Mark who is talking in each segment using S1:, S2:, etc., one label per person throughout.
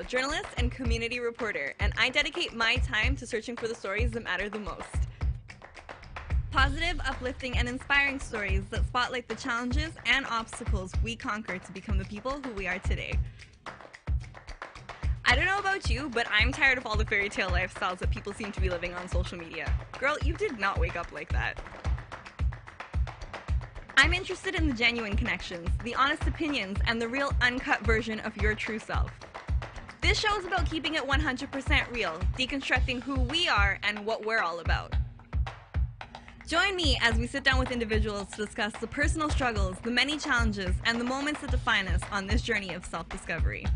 S1: Mahadeo, journalist and community reporter, and I dedicate my time to searching for the stories that matter the most. Positive, uplifting, and inspiring stories that spotlight the challenges and obstacles we conquer to become the people who we are today. I don't know about you, but I'm tired of all the fairy tale lifestyles that people seem to be living on social media. Girl, you did not wake up like that. I'm interested in the genuine connections, the honest opinions, and the real uncut version of your true self. This show is about keeping it 100% real, deconstructing who we are and what we're all about. Join me as we sit down with individuals to discuss the personal struggles, the many challenges, and the moments that define us on this journey of self-discovery.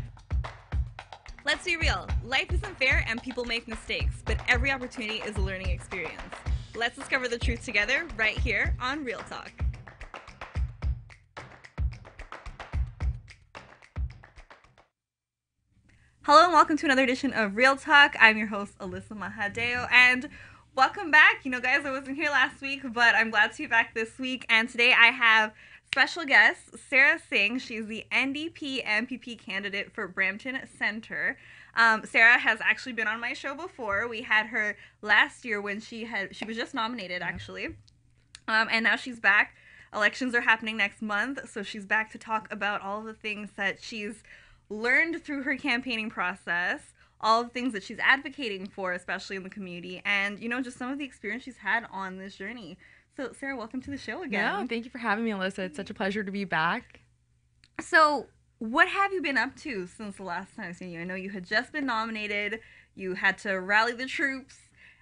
S1: Let's be real, life isn't fair and people make mistakes, but every opportunity is a learning experience. Let's discover the truth together right here on Real Talk. Hello and welcome to another edition of Real Talk. I'm your host, Alyssa Mahadeo, and welcome back. You know, guys, I wasn't here last week, but I'm glad to be back this week. And today I have special guest, Sara Singh. She's the NDP MPP candidate for Brampton-Centre. Sara has actually been on my show before. We had her last year when she was just nominated, actually. And now she's back. Elections are happening next month, so she's back to talk about all of the things that she's learned through her campaigning process, all the things that she's advocating for, especially in the community, and, you know, just some of the experience she's had on this journey. So, Sara, welcome to the show again.
S2: Yeah, thank you for having me, Alyssa. It's such a pleasure to be back.
S1: So, what have you been up to since the last time I've seen you? I know you had just been nominated, you had to rally the troops,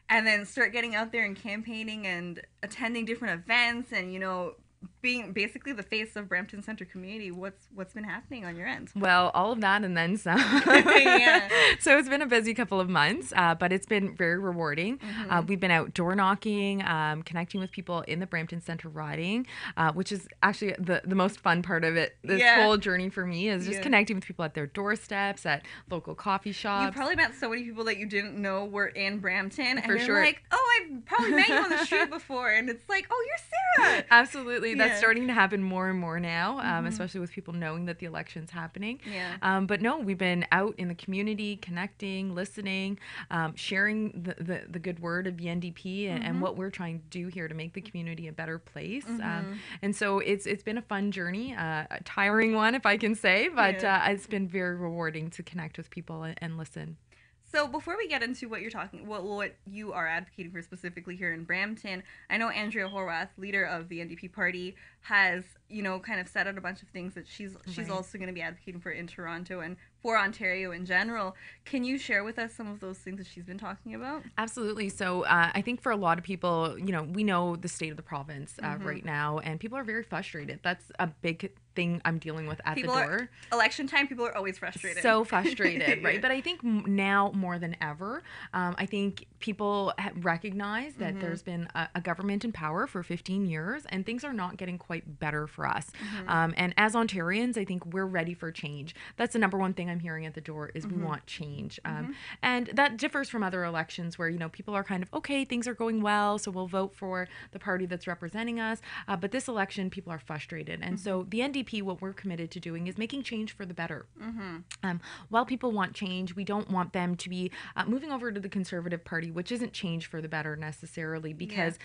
S1: and then start getting out there and campaigning and attending different events and, you know, being basically the face of Brampton-Centre community. What's been happening on your end?
S2: Well, all of that and then some.
S1: Yeah.
S2: So it's been a busy couple of months, but it's been very rewarding.
S1: Mm-hmm.
S2: We've been out door knocking, connecting with people in the Brampton-Centre riding, which is actually the most fun part of it. This whole journey for me is just connecting with people at their doorsteps, at local coffee shops.
S1: You probably met so many people that you didn't know were in Brampton. And
S2: for
S1: you're
S2: sure.
S1: like, oh, I've probably met you on the street before. And it's like, oh, you're Sara.
S2: Absolutely. That's starting to happen more and more now, especially with people knowing that the election's happening.
S1: Yeah.
S2: But no, we've been out in the community, connecting, listening, sharing the good word of the NDP and what we're trying to do here to make the community a better place. And so it's been a fun journey, a tiring one, if I can say, but it's been very rewarding to connect with people and listen.
S1: So before we get into what you are advocating for specifically here in Brampton, I know Andrea Horwath, leader of the NDP party, has, you know, kind of set out a bunch of things that she's also going to be advocating for in Toronto and for Ontario in general. Can you share with us some of those things that she's been talking about?
S2: Absolutely. So I think for a lot of people, you know, we know the state of the province right now, and people are very frustrated. That's a big thing I'm dealing with at the door.
S1: Election time, people are always frustrated.
S2: So frustrated, right? But I think now more than ever, I think people recognize that there's been a government in power for 15 years, and things are not getting quite better for us. And as Ontarians, I think we're ready for change. That's the number one thing I'm hearing at the door is we want change. And that differs from other elections where, you know, people are kind of, okay, things are going well, so we'll vote for the party that's representing us. But this election, people are frustrated. And so the NDP, what we're committed to doing is making change for the better. While people want change, we don't want them to be moving over to the Conservative Party, which isn't change for the better necessarily, because,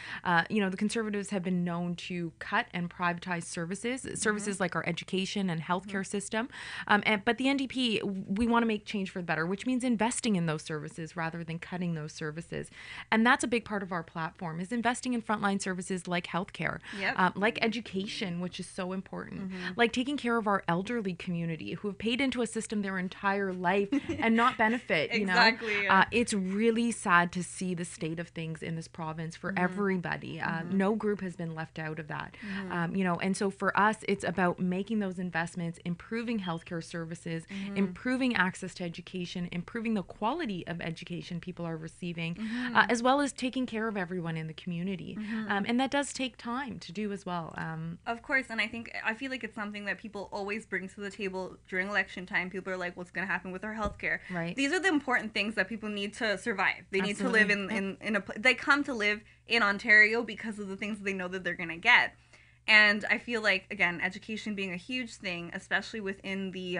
S2: you know, the Conservatives have been known to cut and privatize services like our education and healthcare system. But the NDP, we want to make change for the better, which means investing in those services rather than cutting those services. And that's a big part of our platform, is investing in frontline services like healthcare, like education, which is so important, like taking care of our elderly community who have paid into a system their entire life and not benefit. You know, it's really sad to see the state of things in this province for everybody. No group has been left out of that. You know, and so for us, it's about making those investments, improving healthcare services, improving access to education, improving the quality of education people are receiving, as well as taking care of everyone in the community. And that does take time to do as well.
S1: Of course, and I feel like it's something that people always bring to the table during election time. People are like, what's going to happen with our healthcare?
S2: Right.
S1: These are the important things that people need to survive. They need to live they come to live in Ontario because of the things that they know that they're going to get. And I feel like, again, education being a huge thing, especially within the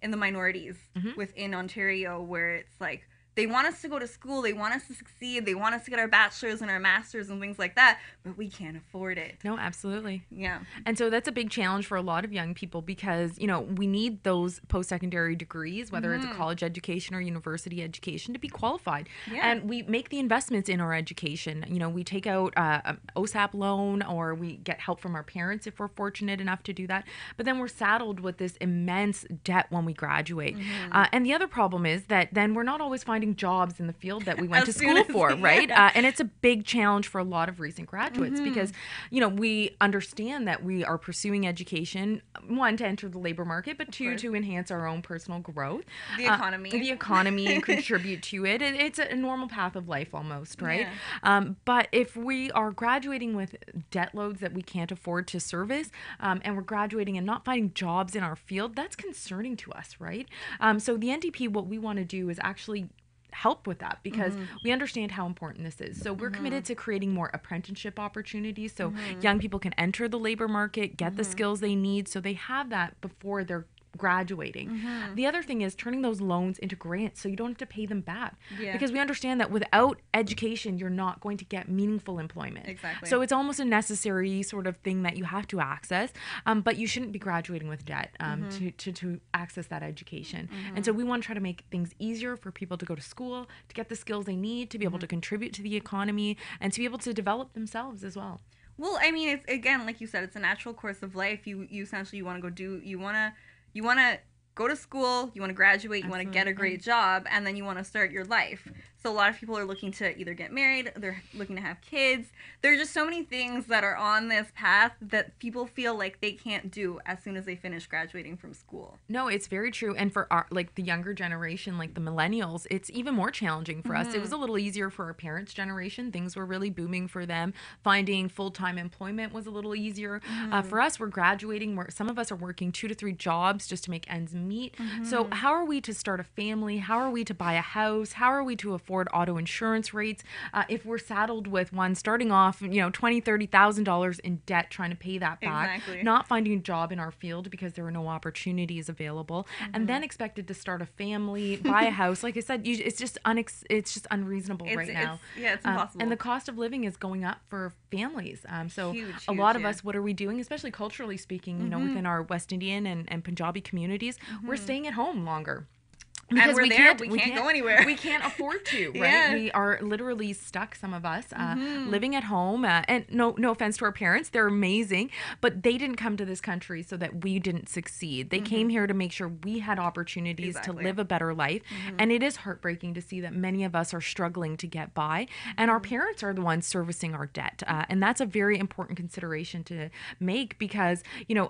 S1: in the minorities within Ontario, where it's like they want us to go to school, they want us to succeed, they want us to get our bachelor's and our master's and things like that, but we can't afford it.
S2: No, absolutely.
S1: Yeah.
S2: And so that's a big challenge for a lot of young people because, we need those post-secondary degrees, whether it's a college education or university education, to be qualified.
S1: Yeah.
S2: And we make the investments in our education. We take out an OSAP loan, or we get help from our parents if we're fortunate enough to do that. But then we're saddled with this immense debt when we graduate. And the other problem is that then we're not always finding jobs in the field that we went to school for, right? And it's a big challenge for a lot of recent graduates because, we understand that we are pursuing education, one, to enter the labor market, but two, to enhance our own personal growth.
S1: The economy.
S2: And contribute to it. It's a normal path of life almost, right? Yeah. But if we are graduating with debt loads that we can't afford to service, and we're graduating and not finding jobs in our field, that's concerning to us, right? So the NDP, what we want to do is actually help with that because we understand how important this is. So we're committed to creating more apprenticeship opportunities so young people can enter the labor market, get the skills they need so they have that before they're graduating. The other thing is turning those loans into grants so you don't have to pay them back. Because we understand that without education, you're not going to get meaningful employment.
S1: Exactly.
S2: So it's almost a necessary sort of thing that you have to access, but you shouldn't be graduating with debt to access that education. And so we want to try to make things easier for people to go to school, to get the skills they need, to be able to contribute to the economy, and to be able to develop themselves as well.
S1: Well, I mean, it's, again, like you said, it's a natural course of life. You essentially want to go to school, you want to graduate, you want to get a great job, and then you want to start your life. So a lot of people are looking to either get married, they're looking to have kids. There are just so many things that are on this path that people feel like they can't do as soon as they finish graduating from school.
S2: No, it's very true. And for our, like the younger generation, like the millennials, it's even more challenging for us. It was a little easier for our parents' generation. Things were really booming for them. Finding full-time employment was a little easier. For us, we're graduating. Some of us are working 2 to 3 jobs just to make ends meet. So how are we to start a family? How are we to buy a house? How are we to afford auto insurance rates if we're saddled with one starting off, $20,000, $30,000 in debt trying to pay that back, not finding a job in our field because there are no opportunities available, and then expected to start a family, buy a house. Like I said, it's just unreasonable right now.
S1: It's impossible.
S2: And the cost of living is going up for families. So
S1: huge,
S2: a lot of us, what are we doing, especially culturally speaking, within our West Indian and Punjabi communities, we're staying at home longer.
S1: Because we can't go anywhere.
S2: We can't afford to, right? We are literally stuck, some of us, living at home. And no offense to our parents, they're amazing, but they didn't come to this country so that we didn't succeed. They came here to make sure we had opportunities to live a better life. And it is heartbreaking to see that many of us are struggling to get by, and our parents are the ones servicing our debt. And that's a very important consideration to make because,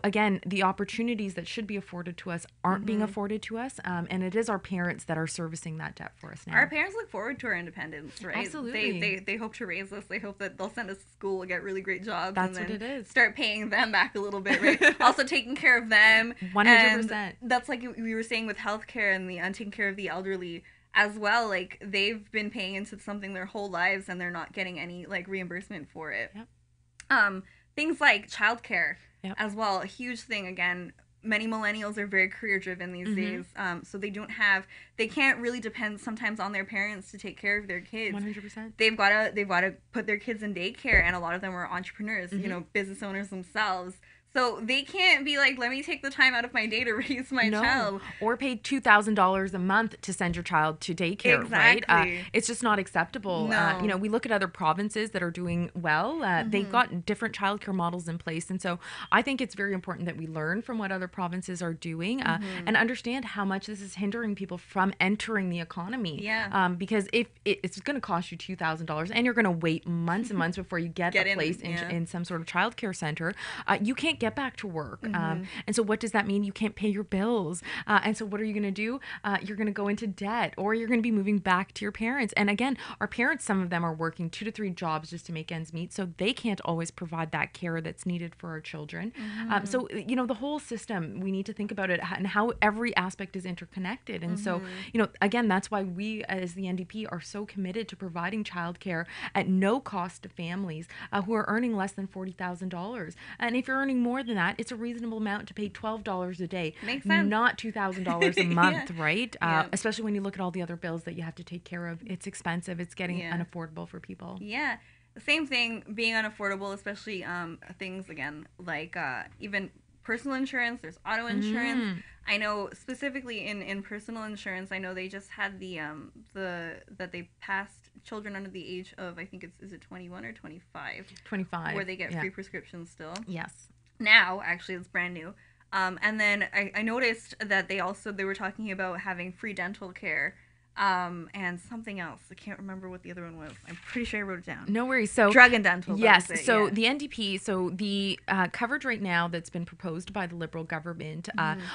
S2: again, the opportunities that should be afforded to us aren't being afforded to us. And it is our parents that are servicing that debt for us now.
S1: Our parents look forward to our independence, right?
S2: Absolutely.
S1: They hope to raise us. They hope that they'll send us to school, we'll get really great jobs.
S2: That's
S1: and then
S2: what it is.
S1: Start paying them back a little bit, right? Also taking care of them.
S2: 100%.
S1: And that's like we were saying with healthcare and the taking care of the elderly as well. Like they've been paying into something their whole lives and they're not getting any like reimbursement for it. Things like childcare as well, a huge thing. Again, many millennials are very career driven these days, so they can't really depend sometimes on their parents to take care of their kids.
S2: 100%.
S1: They've got to put their kids in daycare, and a lot of them are entrepreneurs, business owners themselves. So they can't be like, let me take the time out of my day to raise my child.
S2: Or pay $2,000 a month to send your child to daycare, right? It's just not acceptable.
S1: No.
S2: We look at other provinces that are doing well. They've got different childcare models in place. And so I think it's very important that we learn from what other provinces are doing and understand how much this is hindering people from entering the economy. Because if it's going to cost you $2,000 and you're going to wait months and months before you get a place in some sort of childcare center, you can't get back to work. And so what does that mean? You can't pay your bills. And so what are you going to do? You're going to go into debt, or you're going to be moving back to your parents. And again, our parents, some of them are working 2 to 3 jobs just to make ends meet. So they can't always provide that care that's needed for our children. So, the whole system, we need to think about it and how every aspect is interconnected. And so, again, that's why we as the NDP are so committed to providing childcare at no cost to families who are earning less than $40,000. And if you're earning more than that, it's a reasonable amount to pay $12 a day.
S1: Makes sense.
S2: Not $2,000 a month, right?
S1: Yep.
S2: Especially when you look at all the other bills that you have to take care of. It's expensive. It's getting unaffordable for people.
S1: Yeah. The same thing being unaffordable, especially things, again, like even personal insurance. There's auto insurance. I know specifically in personal insurance, I know they just had that they passed children under the age of, I think is it 21 or 25?
S2: 25.
S1: Where they get free prescriptions still.
S2: Yes.
S1: Now, actually, it's brand new. And then I noticed that they were talking about having free dental care. And something else. I can't remember what the other one was. I'm pretty sure I wrote it down.
S2: No worries. So
S1: drug and dental.
S2: Yes. So the NDP, the coverage right now that's been proposed by the Liberal government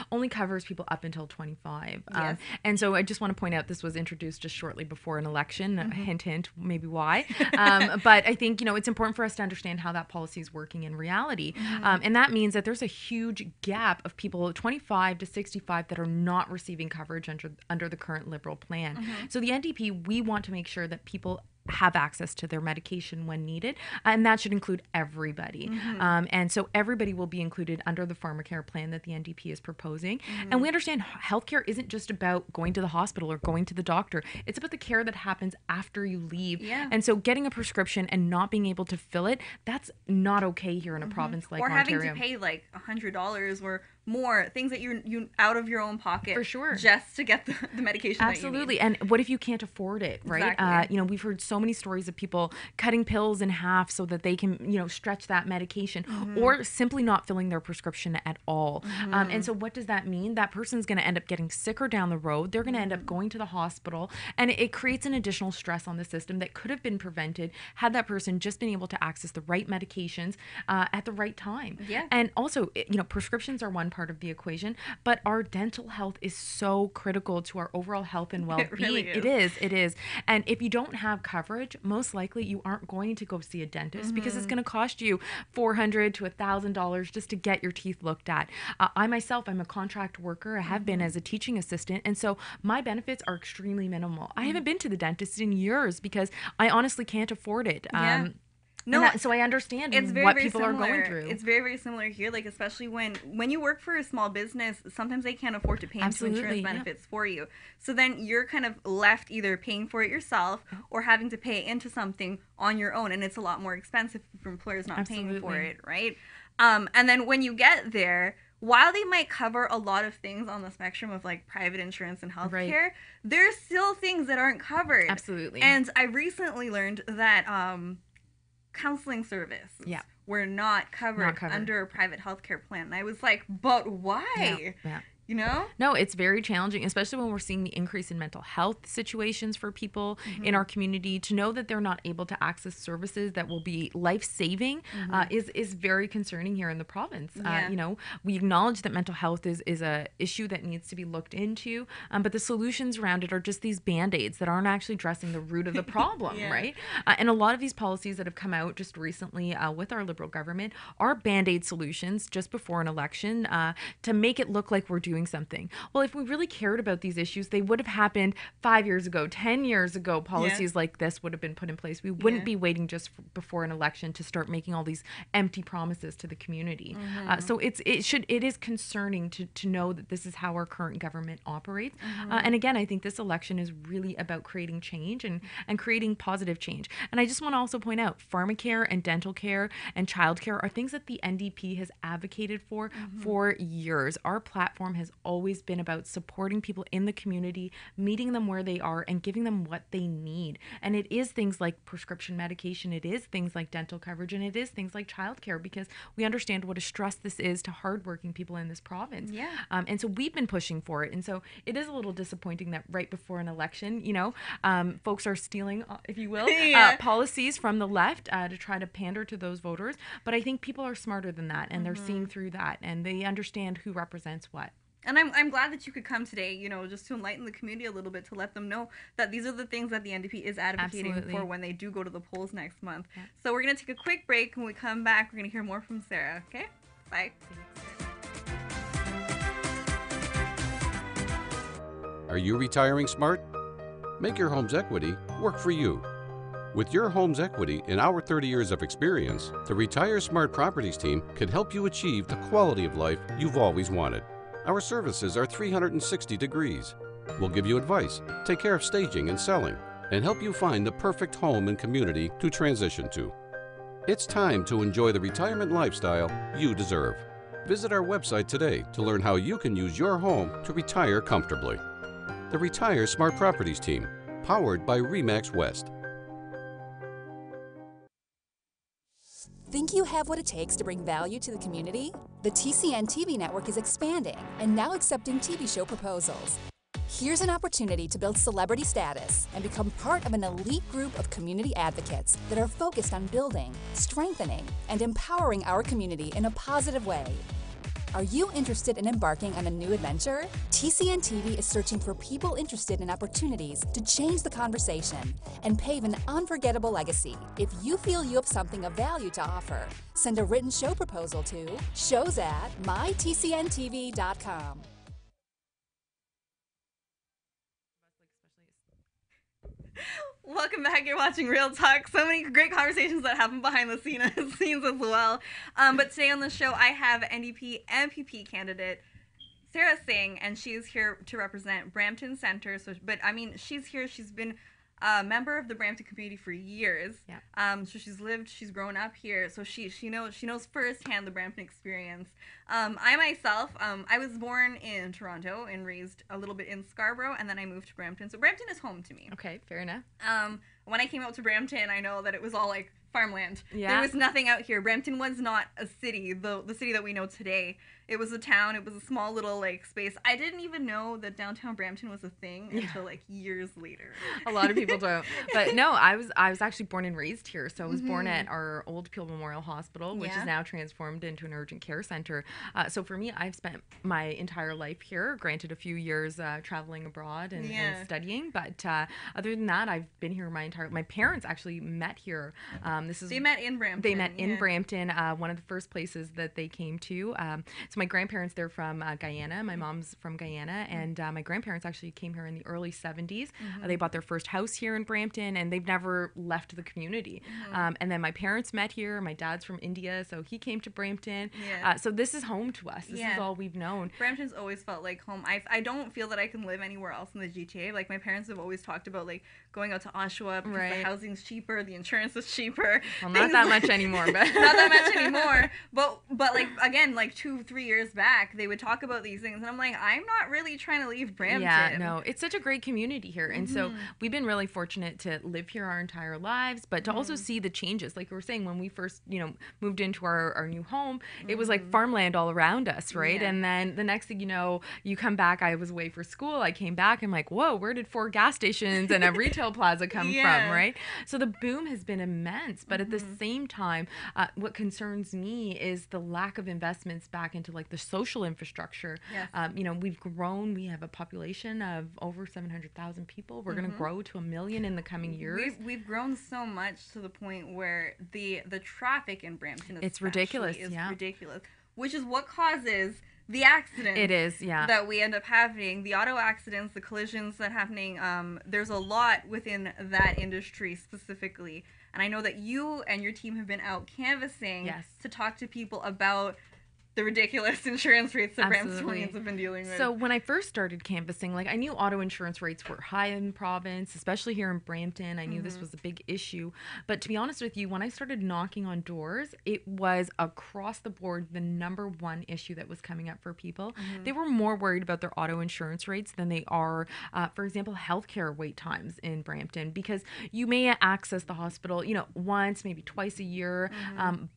S2: only covers people up until 25.
S1: Yes.
S2: And so I just want to point out this was introduced just shortly before an election. Hint, hint, maybe why. But I think, it's important for us to understand how that policy is working in reality. And that means that there's a huge gap of people 25 to 65 that are not receiving coverage under the current Liberal plan. So the NDP, we want to make sure that people have access to their medication when needed, and that should include everybody. And so everybody will be included under the pharmacare plan that the NDP is proposing. And we understand healthcare isn't just about going to the hospital or going to the doctor. It's about the care that happens after you leave. And so getting a prescription and not being able to fill it, that's not okay here in a province like Ontario.
S1: Or having to pay like $100 or more, things that you out of your own pocket.
S2: For sure.
S1: Just to get the medication
S2: Absolutely.
S1: that you need.
S2: And what if you can't afford it, right?
S1: Exactly.
S2: We've heard so many stories of people cutting pills in half so that they can, stretch that medication or simply not filling their prescription at all. And so what does that mean? That person's going to end up getting sicker down the road. They're going to end up going to the hospital, and it creates an additional stress on the system that could have been prevented had that person just been able to access the right medications at the right time.
S1: Yeah.
S2: And also, prescriptions are one part of the equation, but our dental health is so critical to our overall health and well-being.
S1: It really is.
S2: It is. And if you don't have coverage, most likely you aren't going to go see a dentist because it's going to cost you $400 to $1,000 just to get your teeth looked at. I myself, I'm a contract worker. I have been as a teaching assistant, and so my benefits are extremely minimal. I haven't been to the dentist in years because I honestly can't afford it. So I understand what people are going through.
S1: It's very, very similar here. Like, especially when you work for a small business, sometimes they can't afford to pay into insurance benefits for you. So then you're kind of left either paying for it yourself or having to pay into something on your own. And it's a lot more expensive for employers not paying for it, right? And then when you get there, while they might cover a lot of things on the spectrum of like private insurance and healthcare, there's still things that aren't covered.
S2: Absolutely.
S1: And I recently learned that counseling service were not covered under a private healthcare plan. And I was like, but why?
S2: Yeah.
S1: No,
S2: it's very challenging, especially when we're seeing the increase in mental health situations for people in our community. To know that they're not able to access services that will be life-saving is very concerning here in the province. We acknowledge that mental health is a issue that needs to be looked into, but the solutions around it are just these band-aids that aren't actually addressing the root of the problem, right? And a lot of these policies that have come out just recently with our Liberal government are band-aid solutions just before an election to make it look like we're doing something. Well, if we really cared about these issues, they would have happened 5 years ago, 10 years ago. Policies like this would have been put in place. We wouldn't be waiting just before an election to start making all these empty promises to the community. So it is concerning to know that this is how our current government operates. And again, I think this election is really about creating change and creating positive change. And I just want to also point out, pharmacare and dental care and childcare are things that the NDP has advocated for years. Our platform has always been about supporting people in the community, meeting them where they are, and giving them what they need. And it is things like prescription medication, it is things like dental coverage, and it is things like childcare, because we understand what a stress this is to hardworking people in this province. And so we've been pushing for it. And so it is a little disappointing that right before an election, folks are stealing, if you will, policies from the left to try to pander to those voters. But I think people are smarter than that, and they're seeing through that, and they understand who represents what.
S1: And I'm glad that you could come today, just to enlighten the community a little bit, to let them know that these are the things that the NDP is advocating for when they do go to the polls next month. So we're going to take a quick break. When we come back, we're going to hear more from Sarah. Okay? Bye.
S3: Are you retiring smart? Make your home's equity work for you. With your home's equity and our 30 years of experience, the Retire Smart Properties team can help you achieve the quality of life you've always wanted. Our services are 360 degrees. We'll give you advice, take care of staging and selling, and help you find the perfect home and community to transition to. It's time to enjoy the retirement lifestyle you deserve. Visit our website today to learn how you can use your home to retire comfortably. The Retire Smart Properties team, powered by RE/MAX West.
S4: Think you have what it takes to bring value to the community? The TCN TV network is expanding and now accepting TV show proposals. Here's an opportunity to build celebrity status and become part of an elite group of community advocates that are focused on building, strengthening, and empowering our community in a positive way. Are you interested in embarking on a new adventure? TCN TV is searching for people interested in opportunities to change the conversation and pave an unforgettable legacy. If you feel you have something of value to offer, send a written show proposal to shows@mytcntv.com.
S1: Welcome back. You're watching Real Talk. So many great conversations that happen behind the scenes as well. But today on the show, I have NDP MPP candidate Sara Singh, and she's here to represent Brampton-Centre. She's here. She's been a member of the Brampton community for years.
S2: Yeah.
S1: So she's grown up here. So she knows firsthand the Brampton experience. I myself, I was born in Toronto and raised a little bit in Scarborough, and then I moved to Brampton. So Brampton is home to me.
S2: Okay, fair enough.
S1: When I came out to Brampton, I know that it was all like farmland.
S2: Yeah.
S1: There was nothing out here. Brampton was not a city, the city that we know today. It was a town. It was a small little like space. I didn't even know that downtown Brampton was a thing until like years later.
S2: A lot of people don't. But no, I was actually born and raised here. So I was born at our old Peel Memorial Hospital, which is now transformed into an urgent care center. So for me, I've spent my entire life here, granted a few years traveling abroad and studying. But other than that, I've been here my parents actually met here.
S1: They met in Brampton.
S2: They met in Brampton, one of the first places that they came to. So my grandparents, they're from Guyana. My mom's from Guyana, and my grandparents actually came here in the early 70s. They bought their first house here in Brampton, and they've never left the community. And then my parents met here. My dad's from India, so he came to Brampton. So this is home to us. This is all we've known.
S1: Brampton's always felt like home. I don't feel that I can live anywhere else in the GTA. Like my parents have always talked about like going out to Oshawa because the housing's cheaper, the insurance is cheaper.
S2: Well, not that much anymore, but
S1: not that much anymore. But like again, like 2-3 years back, they would talk about these things, and I'm like, I'm not really trying to leave Brampton.
S2: Yeah, no, it's such a great community here, and so we've been really fortunate to live here our entire lives, but to also see the changes. Like we were saying, when we first, moved into our new home, it was like farmland all around us, right? And then the next thing you know, you come back. I was away for school. I came back. I'm like, whoa, where did 4 gas stations and a retail plaza come from, right? So the boom has been immense, but at the same time, what concerns me is the lack of investments back into like the social infrastructure. We've grown. We have a population of over 700,000 people. We're going to grow to 1 million in the coming years.
S1: We've grown so much to the point where the traffic in Brampton is
S2: ridiculous.
S1: Ridiculous, which is what causes the accidents.
S2: It is,
S1: that we end up having, the auto accidents, the collisions that are happening. There's a lot within that industry specifically, and I know that you and your team have been out canvassing to talk to people about the ridiculous insurance rates that Bramptonians have been dealing with.
S2: So when I first started canvassing, like I knew auto insurance rates were high in the province, especially here in Brampton. I knew this was a big issue. But to be honest with you, when I started knocking on doors, it was across the board the number one issue that was coming up for people. They were more worried about their auto insurance rates than they are, for example, healthcare wait times in Brampton, because you may access the hospital, once, maybe twice a year,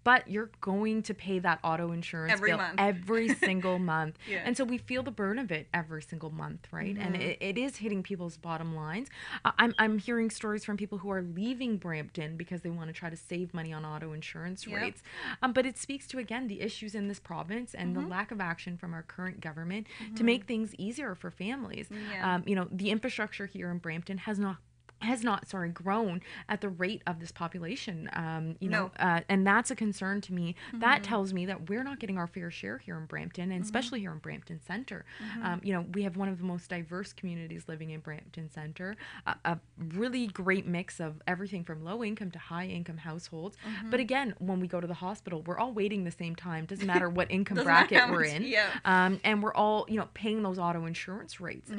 S2: but you're going to pay that auto insurance every single month. And so we feel the burn of it every single month, right? And it is hitting people's bottom lines. I'm hearing stories from people who are leaving Brampton because they want to try to save money on auto insurance rates. But it speaks to, again, the issues in this province and the lack of action from our current government to make things easier for families. The infrastructure here in Brampton has not has not, grown at the rate of this population,
S1: No.
S2: And that's a concern to me. That tells me that we're not getting our fair share here in Brampton, and especially here in Brampton-Centre. We have one of the most diverse communities living in Brampton-Centre, a really great mix of everything from low income to high income households. But again, when we go to the hospital, we're all waiting the same time. Doesn't matter what income bracket we're in. And we're all, paying those auto insurance rates.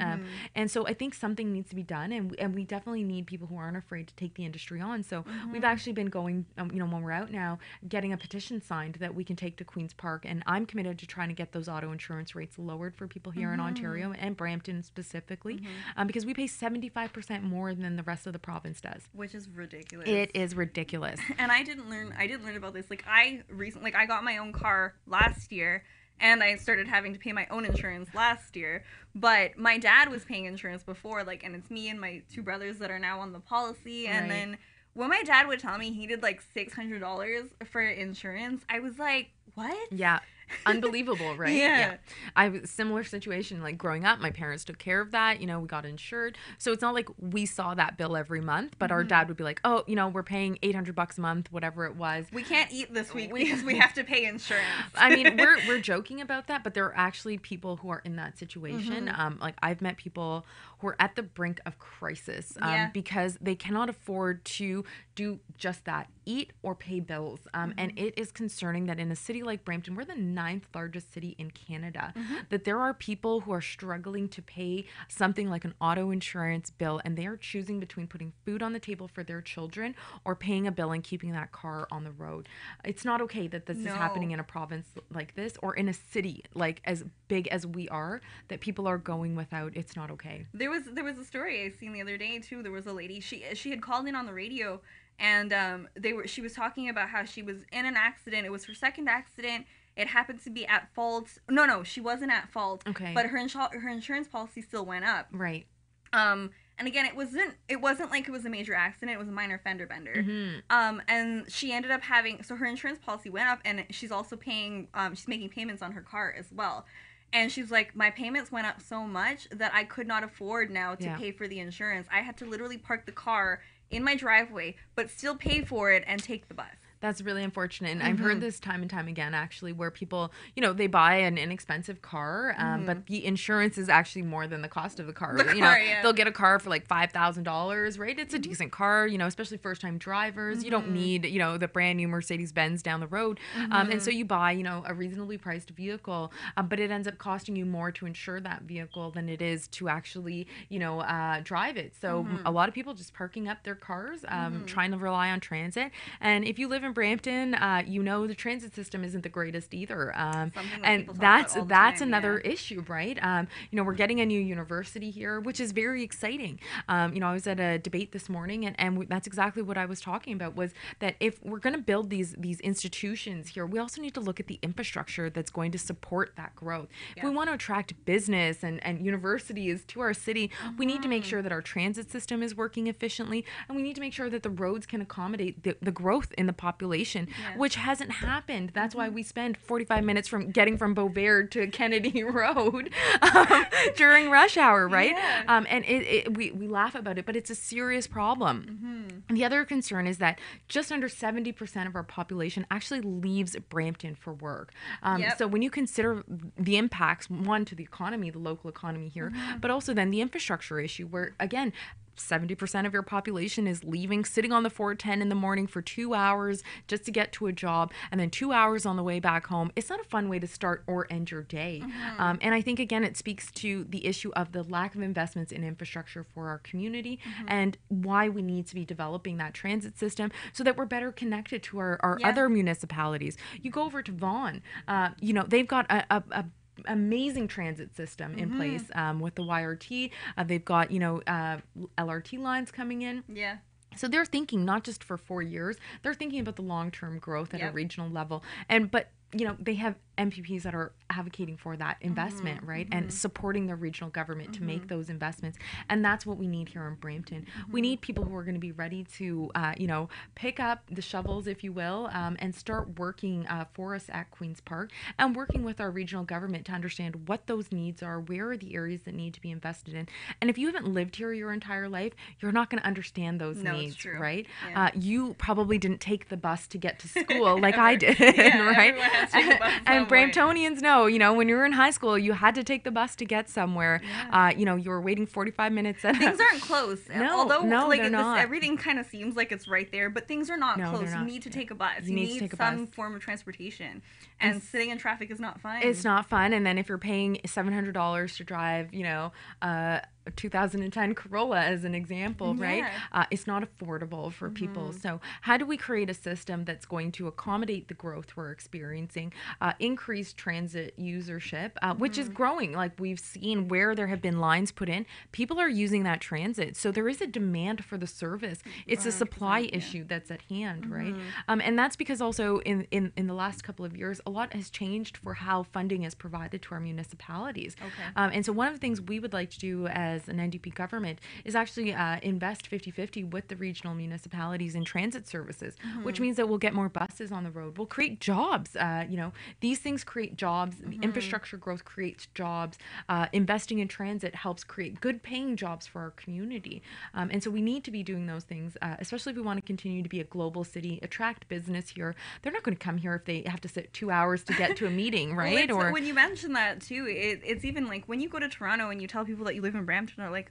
S2: And so I think something needs to be done, and we definitely need people who aren't afraid to take the industry on. So we've actually been going, when we're out now, getting a petition signed that we can take to Queen's Park, and I'm committed to trying to get those auto insurance rates lowered for people here in Ontario and Brampton specifically, because we pay 75% more than the rest of the province does,
S1: which is ridiculous.
S2: It is ridiculous.
S1: And I didn't learn about this. I got my own car last year, and I started having to pay my own insurance last year. But my dad was paying insurance before, and it's me and my two brothers that are now on the policy. And then when my dad would tell me he did $600 for insurance, I was like, what?
S2: Yeah. Unbelievable, right?
S1: Yeah.
S2: I was similar situation. Growing up, my parents took care of that. We got insured. So it's not like we saw that bill every month, but our dad would be like, oh, we're paying $800 a month, whatever it was.
S1: We can't eat this week because we have to pay insurance.
S2: I mean, we're joking about that, but there are actually people who are in that situation. I've met people who are at the brink of crisis because they cannot afford to do just that, eat or pay bills. And it is concerning that in a city like Brampton, we're the 9th largest city in Canada, that there are people who are struggling to pay something like an auto insurance bill, and they are choosing between putting food on the table for their children or paying a bill and keeping that car on the road. It's not okay that this is happening in a province like this, or in a city as big as we are, that people are going without. It's not okay.
S1: There was a story I seen the other day too. There was a lady, she had called in on the radio, and she was talking about how she was in an accident. It was her second accident. It happened to be at fault. No, she wasn't at fault.
S2: Okay.
S1: But her insurance policy still went up.
S2: Right.
S1: And again, it wasn't like it was a major accident. It was a minor fender bender. And she ended up so her insurance policy went up, and she's also paying. She's making payments on her car as well. And she's like, my payments went up so much that I could not afford now to pay for the insurance. I had to literally park the car in my driveway, but still pay for it and take the bus.
S2: That's really unfortunate. And I've heard this time and time again, actually, where people, they buy an inexpensive car, but the insurance is actually more than the cost of the car. They'll get a car for $5,000, right? It's a decent car, especially first-time drivers. You don't need, the brand new Mercedes-Benz down the road. And so you buy, a reasonably priced vehicle, but it ends up costing you more to insure that vehicle than it is to actually, drive it. So a lot of people just parking up their cars, trying to rely on transit. And if you live in Brampton, the transit system isn't the greatest either, and that's another issue, right? We're getting a new university here, which is very exciting. I was at a debate this morning, and that's exactly what I was talking about, was that if we're going to build these institutions here, we also need to look at the infrastructure that's going to support that growth. If we want to attract business and universities to our city, we need to make sure that our transit system is working efficiently, and we need to make sure that the roads can accommodate the growth in the population, which hasn't happened. That's why we spend 45 minutes getting from Beauvais to Kennedy Road during rush hour, right? And we laugh about it, but it's a serious problem. And the other concern is that just under 70% of our population actually leaves Brampton for work. So when you consider the impacts, one, to the economy, the local economy here, but also then the infrastructure issue, where, again, 70% of your population is leaving, sitting on the 410 in the morning for 2 hours just to get to a job, and then 2 hours on the way back home. It's not a fun way to start or end your day. And I think, again, it speaks to the issue of the lack of investments in infrastructure for our community, and why we need to be developing that transit system so that we're better connected to our other municipalities. You go over to Vaughan, they've got a amazing transit system in place with the YRT. They've got, LRT lines coming in. So they're thinking not just for 4 years, they're thinking about the long-term growth at a regional level. But they have MPPs that are advocating for that investment, right? And supporting the regional government to make those investments. And that's what we need here in Brampton. We need people who are going to be ready to, pick up the shovels, if you will, and start working for us at Queen's Park and working with our regional government to understand what those needs are, where are the areas that need to be invested in. And if you haven't lived here your entire life, you're not going to understand those needs, right? Yeah. You probably didn't take the bus to get to school like I did, right? And Bramptonians know, when you were in high school, you had to take the bus to get somewhere. Yeah. You were waiting 45 minutes.
S1: Things aren't close.
S2: No, they're not.
S1: Everything kind of seems like it's right there, but things are not close. You need to take a bus. You need some form of transportation. And sitting in traffic is not fun.
S2: It's not fun. And then if you're paying $700 to drive, a 2010 Corolla as an example, right? It's not affordable for people. So how do we create a system that's going to accommodate the growth we're experiencing, increase transit usership, which is growing? Like we've seen where there have been lines put in, people are using that transit. So there is a demand for the service. It's a supply issue that's at hand, right? And that's because also in the last couple of years, a lot has changed for how funding is provided to our municipalities. And so one of the things we would like to do as an NDP government is actually invest 50-50 with the regional municipalities in transit services, which means that we'll get more buses on the road. We'll create jobs. These things create jobs. Infrastructure growth creates jobs. Investing in transit helps create good paying jobs for our community. And so we need to be doing those things, especially if we want to continue to be a global city, attract business here. They're not going to come here if they have to sit 2 hours to get to a meeting, right?
S1: Well, when you mention that too, it's even like when you go to Toronto and you tell people that you live in Brampton, are like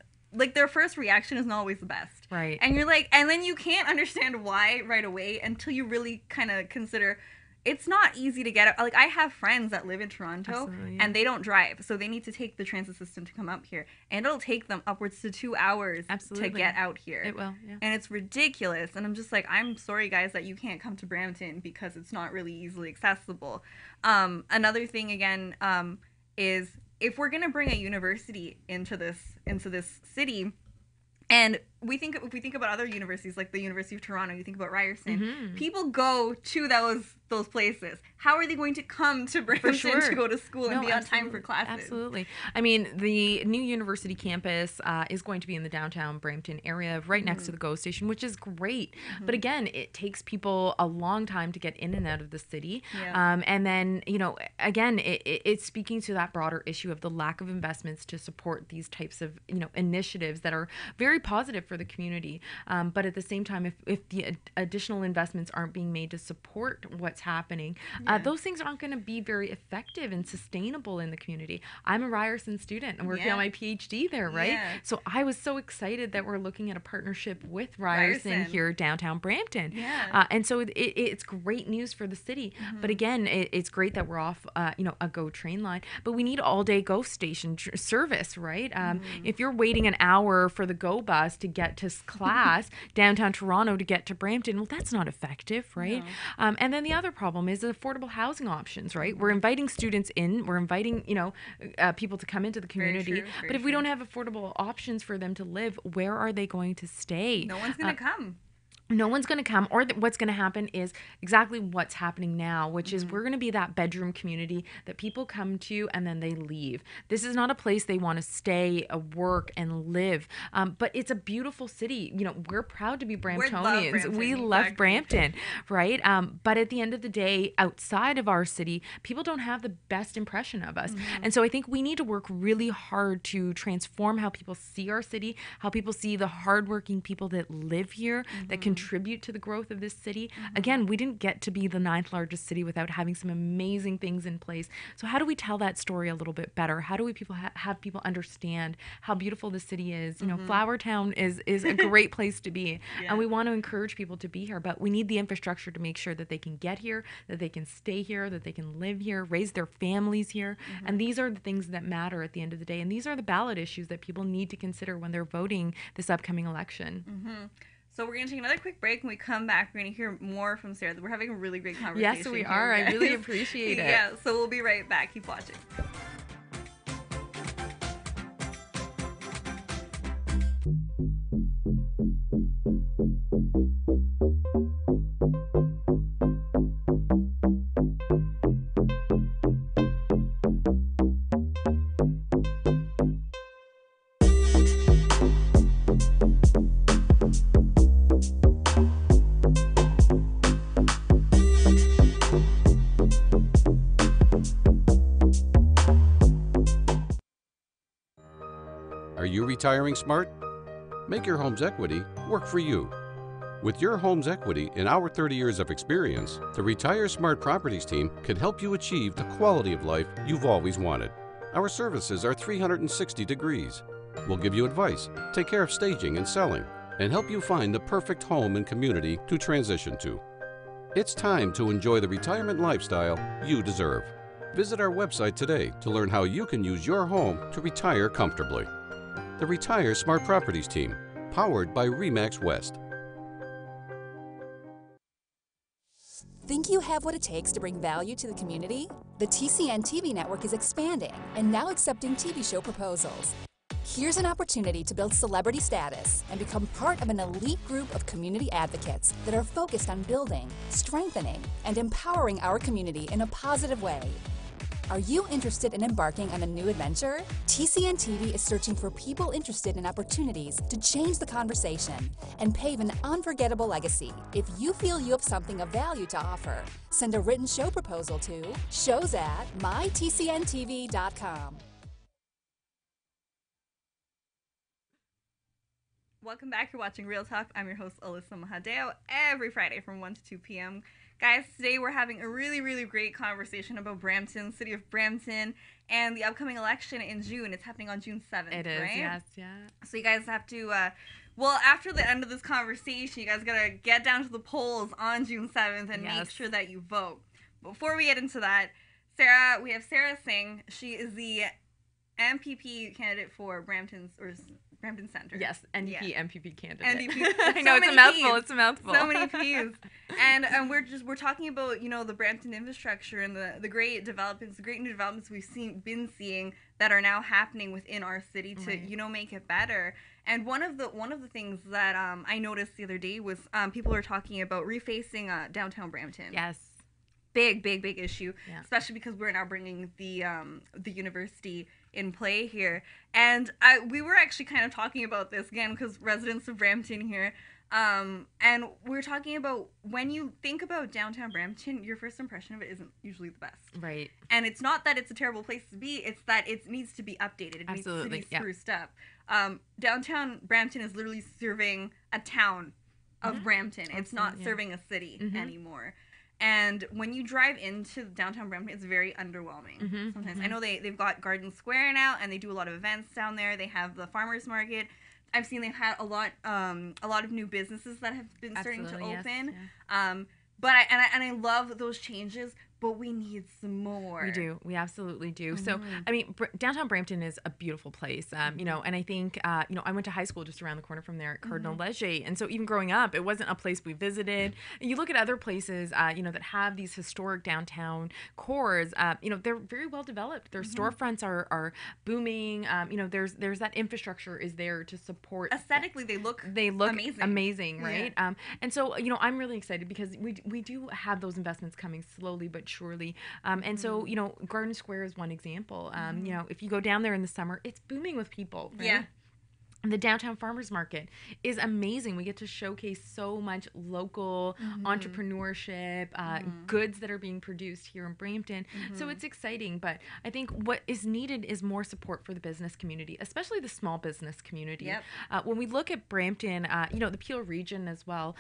S1: their first reaction is not always the best,
S2: right?
S1: And you're like, and then you can't understand why right away until you really kind of consider it's not easy to get. Like I have friends that live in Toronto and they don't drive, so they need to take the transit system to come up here, and it'll take them upwards to 2 hours to get out here.
S2: It will, yeah.
S1: And it's ridiculous. And I'm just like, I'm sorry guys that you can't come to Brampton because it's not really easily accessible. Another thing again is if we're gonna bring a university into this city, and if we think about other universities like the University of Toronto, you think about Ryerson, people go to those places. How are they going to come to Brampton to go to school and be on time for classes?
S2: Absolutely. I mean, the new university campus is going to be in the downtown Brampton area, right next to the GO station, which is great. But again, it takes people a long time to get in and out of the city. Yeah. And then, again, it's speaking to that broader issue of the lack of investments to support these types of, initiatives that are very positive for the community. But at the same time, if the additional investments aren't being made to support what's happening, those things aren't going to be very effective and sustainable in the community. I'm a Ryerson student and working on my PhD there, right? Yeah. So I was so excited that we're looking at a partnership with Ryerson here downtown Brampton. Yeah. And so it's great news for the city. But again, it's great that we're off, a GO train line, but we need all-day GO station service, right? If you're waiting an hour for the GO bus to get to class downtown Toronto to get to Brampton, well, that's not effective, right? No. And then the other problem is affordable housing options, right? We're inviting students in, we're inviting, people to come into the community, but if we don't have affordable options for them to live, where are they going to stay?
S1: No one's going to come.
S2: No one's going to come, or what's going to happen is exactly what's happening now, which is we're going to be that bedroom community that people come to and then they leave. This is not a place they want to stay, work, and live. But it's a beautiful city. We're proud to be Bramptonians. We love Brampton, right? But at the end of the day, outside of our city, people don't have the best impression of us. And so I think we need to work really hard to transform how people see our city, how people see the hardworking people that live here, that contribute to the growth of this city. Again, we didn't get to be the 9th largest city without having some amazing things in place. So how do we tell that story a little bit better? How do we have people understand how beautiful the city is? Flower Town is a great place to be, and we want to encourage people to be here, but we need the infrastructure to make sure that they can get here, that they can stay here, that they can live here, raise their families here. And these are the things that matter at the end of the day. And these are the ballot issues that people need to consider when they're voting this upcoming election.
S1: So we're going to take another quick break. When we come back, we're going to hear more from Sara. We're having a really great conversation.
S2: Yes, we are. I really appreciate it.
S1: Yeah, so we'll be right back. Keep watching.
S3: you retiring smart? Make your home's equity work for you. With your home's equity and our 30 years of experience, the Retire Smart Properties team can help you achieve the quality of life you've always wanted. Our services are 360 degrees. We'll give you advice, take care of staging and selling, and help you find the perfect home and community to transition to. It's time to enjoy the retirement lifestyle you deserve. Visit our website today to learn how you can use your home to retire comfortably. The Retire Smart Properties team, powered by RE/MAX West.
S4: Think you have what it takes to bring value to the community? The TCN TV network is expanding and now accepting TV show proposals. Here's an opportunity to build celebrity status and become part of an elite group of community advocates that are focused on building, strengthening, and empowering our community in a positive way. Are you interested in embarking on a new adventure? TCN TV is searching for people interested in opportunities to change the conversation and pave an unforgettable legacy. If you feel you have something of value to offer, send a written show proposal to shows@mytcntv.com.
S1: Welcome back. You're watching Real Talk. I'm your host, Alyssa Mahadeo, every Friday from 1 to 2 p.m. Guys, today we're having a really, really great conversation about Brampton, city of Brampton, and the upcoming election in June. It's happening on June 7th,
S2: It is,
S1: right?
S2: yes, yeah.
S1: So you guys have to, well, after the end of this conversation, you guys got to get down to the polls on June 7th and make sure that you vote. Before we get into that, we have Sara Singh. She is the MPP candidate for Brampton-Centre.
S2: Yes, NDP MPP Candidate.
S1: NDP.
S2: I know, it's a mouthful. It's a mouthful.
S1: So many P's. And we're talking about, the Brampton infrastructure and the great developments, the great new developments we've been seeing that are now happening within our city to make it better. And one of the things that I noticed the other day was people are talking about refacing downtown Brampton.
S2: Yes.
S1: Big issue, especially because we're now bringing the university in play here. And we were actually kind of talking about this again because residents of Brampton here, and we're talking about when you think about downtown Brampton, your first impression of it isn't usually the best.
S2: Right.
S1: And it's not that it's a terrible place to be, it's that it needs to be updated. It
S2: Absolutely.
S1: needs to be spruced up. Downtown Brampton is literally serving a town of Brampton. It's not serving a city anymore. And when you drive into downtown Brampton, it's very underwhelming sometimes. I know they've got Garden Square now, and they do a lot of events down there. They have the farmers market. I've seen they've had a lot of new businesses that have been starting to open. Yes, but I love those changes, but we need some more.
S2: We do. We absolutely do. So, I mean, downtown Brampton is a beautiful place, and I think, I went to high school just around the corner from there at Cardinal Leger. And so even growing up, it wasn't a place we visited. You look at other places, that have these historic downtown cores, they're very well developed. Their storefronts are booming. There's that infrastructure is there to support.
S1: Aesthetically, they look
S2: amazing, right? Yeah. And so, I'm really excited because we do have those investments coming slowly but surely. And so, Garden Square is one example. If you go down there in the summer, it's booming with people, right? Yeah. The downtown farmers market is amazing. We get to showcase so much local entrepreneurship, goods that are being produced here in Brampton. So it's exciting. But I think what is needed is more support for the business community, especially the small business community. Yep. When we look at Brampton, the Peel region as well,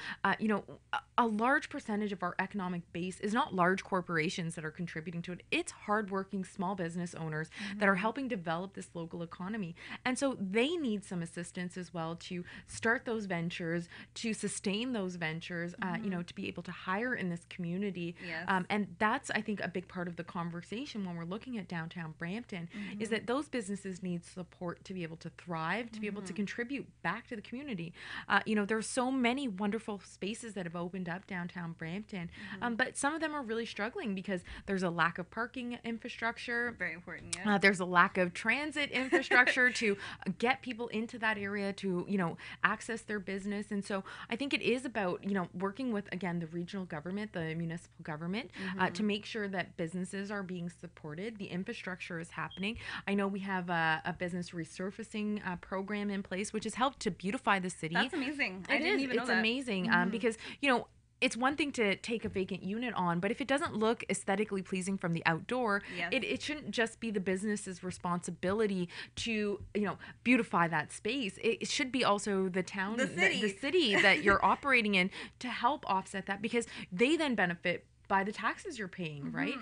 S2: a large percentage of our economic base is not large corporations that are contributing to it. It's hardworking small business owners that are helping develop this local economy. And so they need some assistance as well to start those ventures, to sustain those ventures, to be able to hire in this community. Yes. And that's, I think, a big part of the conversation when we're looking at downtown Brampton is that those businesses need support to be able to thrive, to be able to contribute back to the community. There's so many wonderful spaces that have opened up downtown Brampton, but some of them are really struggling because there's a lack of parking infrastructure.
S1: Very important, yeah.
S2: There's a lack of transit infrastructure to get people into that area to, access their business. And so I think it is about, working with, again, the regional government, the municipal government, to make sure that businesses are being supported. The infrastructure is happening. I know we have a business resurfacing program in place, which has helped to beautify the city.
S1: That's amazing. I
S2: didn't
S1: even know
S2: it's
S1: that.
S2: Amazing because, it's one thing to take a vacant unit on, but if it doesn't look aesthetically pleasing from the outdoor, it shouldn't just be the business's responsibility to, beautify that space. It should be also the town, the city that you're operating in to help offset that, because they then benefit by the taxes you're paying, right?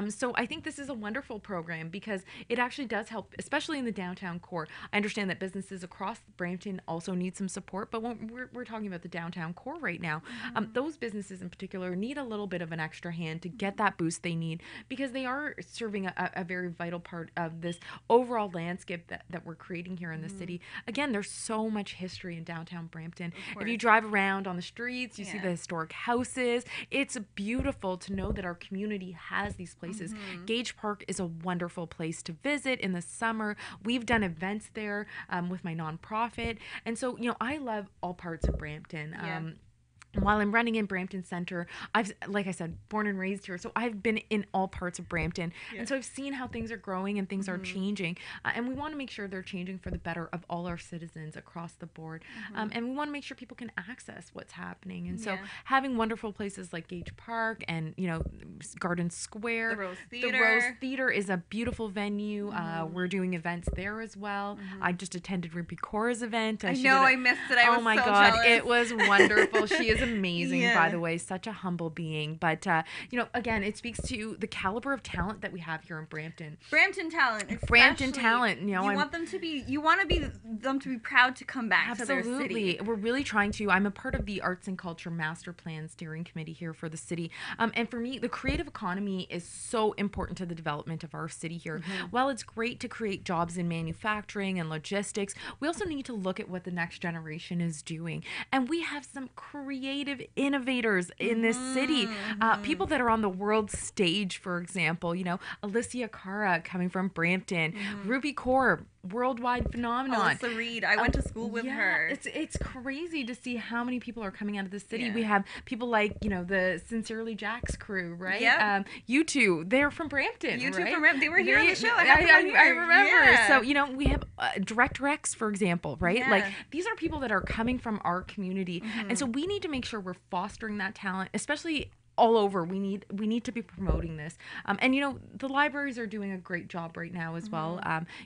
S2: So I think this is a wonderful program because it actually does help, especially in the downtown core. I understand that businesses across Brampton also need some support, but when we're talking about the downtown core right now, those businesses in particular need a little bit of an extra hand to get that boost they need, because they are serving a very vital part of this overall landscape that we're creating here in the city. Again, there's so much history in downtown Brampton. If you drive around on the streets, you see the historic houses. It's beautiful to know that our community has these places. Gage Park is a wonderful place to visit in the summer. We've done events there with my nonprofit. And so, I love all parts of Brampton. While I'm running in Brampton-Centre, like I said, born and raised here, so I've been in all parts of Brampton, and so I've seen how things are growing and things are changing, and we want to make sure they're changing for the better of all our citizens across the board, and we want to make sure people can access what's happening, and so having wonderful places like Gage Park and Garden Square,
S1: the Rose
S2: Theater is a beautiful venue. We're doing events there as well. I just attended Ruby Kaur's event.
S1: I missed it. I was
S2: my
S1: so
S2: God,
S1: jealous.
S2: it was wonderful. She is amazing, by the way, such a humble being, but again, it speaks to the caliber of talent that we have here in Brampton.
S1: Brampton talent
S2: you
S1: want them to be proud to come back to their city.
S2: We're really trying to. I'm a part of the Arts and Culture Master Plan Steering Committee here for the city, and for me, the creative economy is so important to the development of our city here. While it's great to create jobs in manufacturing and logistics, we also need to look at what the next generation is doing, and we have some creative innovators in this city, people that are on the world stage, for example, Alicia Cara coming from Brampton, Ruby Kaur, worldwide phenomenon.
S1: Alyssa Reed, I went to school with her.
S2: It's crazy to see how many people are coming out of the city. We have people like, the Sincerely Jack's crew, right? You two, they're from Brampton,
S1: You two
S2: right?
S1: from Brampton. They were here on the show.
S2: I remember. So, we have Direct Rex, for example, right? Like, these are people that are coming from our community. And so we need to make sure we're fostering that talent, especially all over. We need to be promoting this, and the libraries are doing a great job right now as well.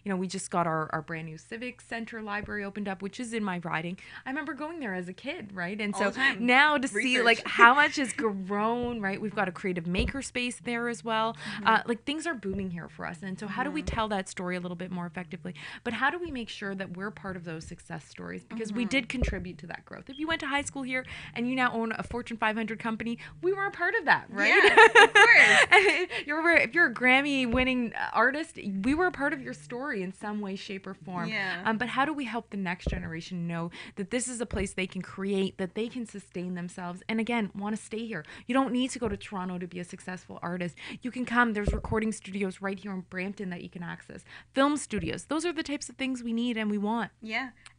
S2: We just got our brand new civic center library opened up, which is in my riding. I remember going there as a kid, right? And so now to see like how much has grown, right? We've got a creative maker space there as well. Like, things are booming here for us, and so how do we tell that story a little bit more effectively? But how do we make sure that we're part of those success stories, because we did contribute to that growth? If you went to high school here and you now own a Fortune 500 company, we were a part of that, right?
S1: Yeah, of course.
S2: If you're a Grammy-winning artist, we were a part of your story in some way, shape, or form. But how do we help the next generation know that this is a place they can create, that they can sustain themselves, and again, want to stay here? You don't need to go to Toronto to be a successful artist. You can come. There's recording studios right here in Brampton that you can access. Film studios. Those are the types of things we need and we want.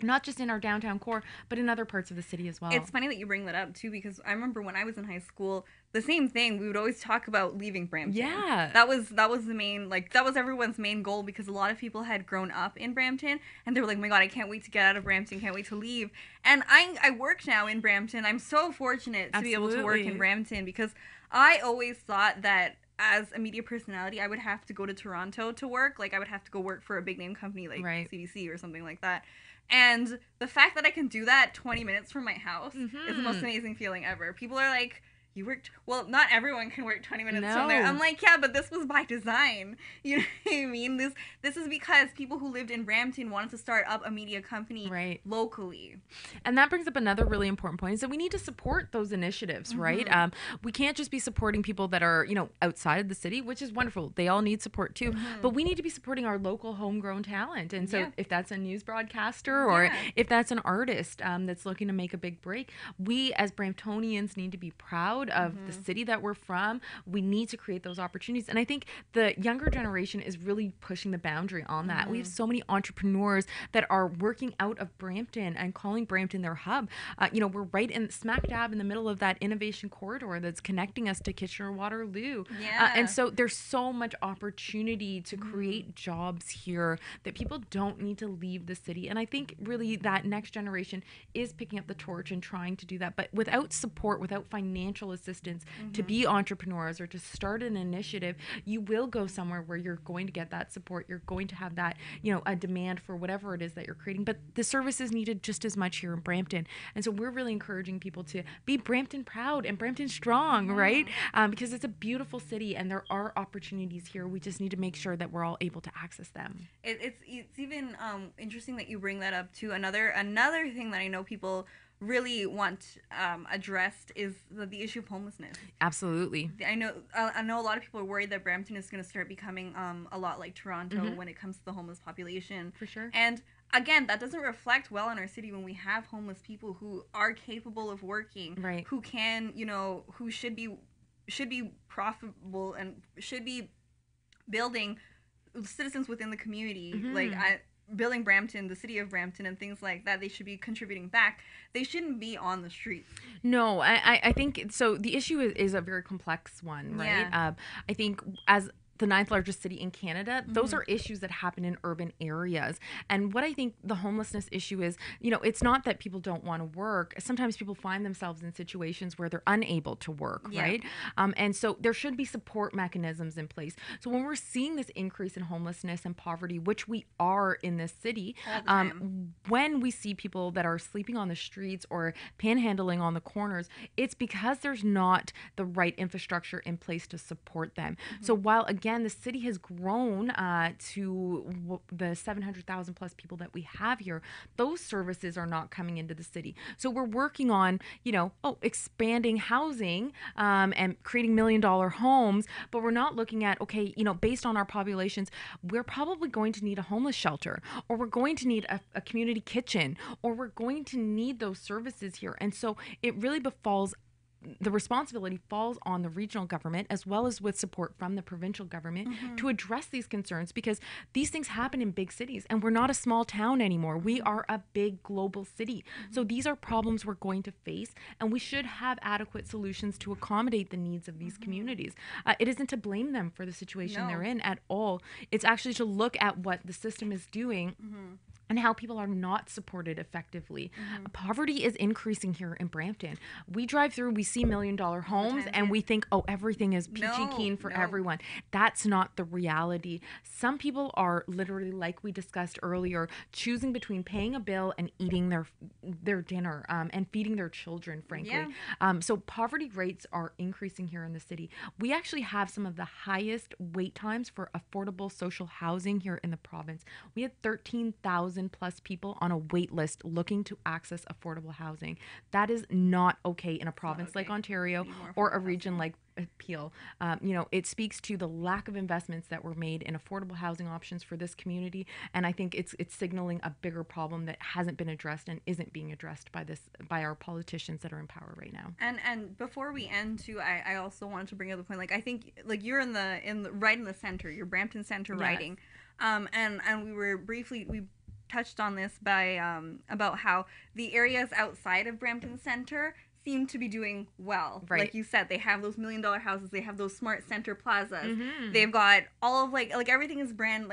S2: Not just in our downtown core, but in other parts of the city as well.
S1: It's funny that you bring that up too, because I remember when I was in high school, the same thing. We would always talk about leaving Brampton. That was the main, that was everyone's main goal, because a lot of people had grown up in Brampton and they were like, oh my God, I can't wait to get out of Brampton, can't wait to leave. And I work now in Brampton. I'm so fortunate to be able to work in Brampton, because I always thought that as a media personality, I would have to go to Toronto to work. Like, I would have to go work for a big name company like CBC or something like that. And the fact that I can do that 20 minutes from my house is the most amazing feeling ever. People are like, you worked, well, not everyone can work 20 minutes from there. I'm like, yeah, but this was by design. You know what I mean? This is because people who lived in Brampton wanted to start up a media company locally.
S2: And that brings up another really important point, is that we need to support those initiatives, right? We can't just be supporting people that are, outside of the city, which is wonderful. They all need support too. But we need to be supporting our local homegrown talent. And so if that's a news broadcaster or if that's an artist that's looking to make a big break, we as Bramptonians need to be proud proud of the city that we're from. We need to create those opportunities. And I think the younger generation is really pushing the boundary on that. We have so many entrepreneurs that are working out of Brampton and calling Brampton their hub. We're right in smack dab in the middle of that innovation corridor that's connecting us to Kitchener-Waterloo. And so there's so much opportunity to create jobs here that people don't need to leave the city. And I think really that next generation is picking up the torch and trying to do that. But without support, without financial assistance to be entrepreneurs or to start an initiative, you will go somewhere where you're going to get that support. You're going to have that, a demand for whatever it is that you're creating. But the service is needed just as much here in Brampton. And so we're really encouraging people to be Brampton proud and Brampton strong, right? Because it's a beautiful city and there are opportunities here. We just need to make sure that we're all able to access them.
S1: It's even interesting that you bring that up too. Another thing that I know people really want addressed is the issue of homelessness.
S2: Absolutely.
S1: I know a lot of people are worried that Brampton is going to start becoming a lot like Toronto when it comes to the homeless population.
S2: For sure.
S1: And again, that doesn't reflect well in our city when we have homeless people who are capable of working,
S2: right,
S1: who can, who should be profitable and should be building citizens within the community, building Brampton, the city of Brampton, and things like that. They should be contributing back. They shouldn't be on the streets.
S2: No, I think so. The issue is a very complex one, right?
S1: Yeah.
S2: I think as the 9th largest city in Canada, those are issues that happen in urban areas. And what I think the homelessness issue is, it's not that people don't want to work. Sometimes people find themselves in situations where they're unable to work, right? And so there should be support mechanisms in place. So when we're seeing this increase in homelessness and poverty, which we are in this city, when we see people that are sleeping on the streets or panhandling on the corners, it's because there's not the right infrastructure in place to support them. So while, again, the city has grown to the 700,000 plus people that we have here, those services are not coming into the city. So we're working on, expanding housing and creating $1 million homes, but we're not looking at, based on our populations, we're probably going to need a homeless shelter, or we're going to need a community kitchen, or we're going to need those services here. And so it really the responsibility falls on the regional government, as well as with support from the provincial government, to address these concerns, because these things happen in big cities and we're not a small town anymore. We are a big global city. So these are problems we're going to face, and we should have adequate solutions to accommodate the needs of these communities. It isn't to blame them for the situation they're in at all. It's actually to look at what the system is doing and how people are not supported effectively. Poverty is increasing here in Brampton. We drive through, we see $1 million homes, and we think, everything is peachy keen for everyone. That's not the reality. Some people are literally, like we discussed earlier, choosing between paying a bill and eating their dinner and feeding their children, frankly. So poverty rates are increasing here in the city. We actually have some of the highest wait times for affordable social housing here in the province. We had 13,000 plus people on a wait list looking to access affordable housing. That is not okay in a province like Ontario or a region like Peel. It speaks to the lack of investments that were made in affordable housing options for this community, and I think it's signaling a bigger problem that hasn't been addressed and isn't being addressed by our politicians that are in power right now.
S1: And before we end too, I also wanted to bring up the point, I think you're in the right in the center, you're Brampton-Centre riding, and we touched on this about how the areas outside of Brampton-Centre seem to be doing well.
S2: Right.
S1: Like you said, they have those $1 million houses, they have those smart center plazas. They've got all of like everything is brand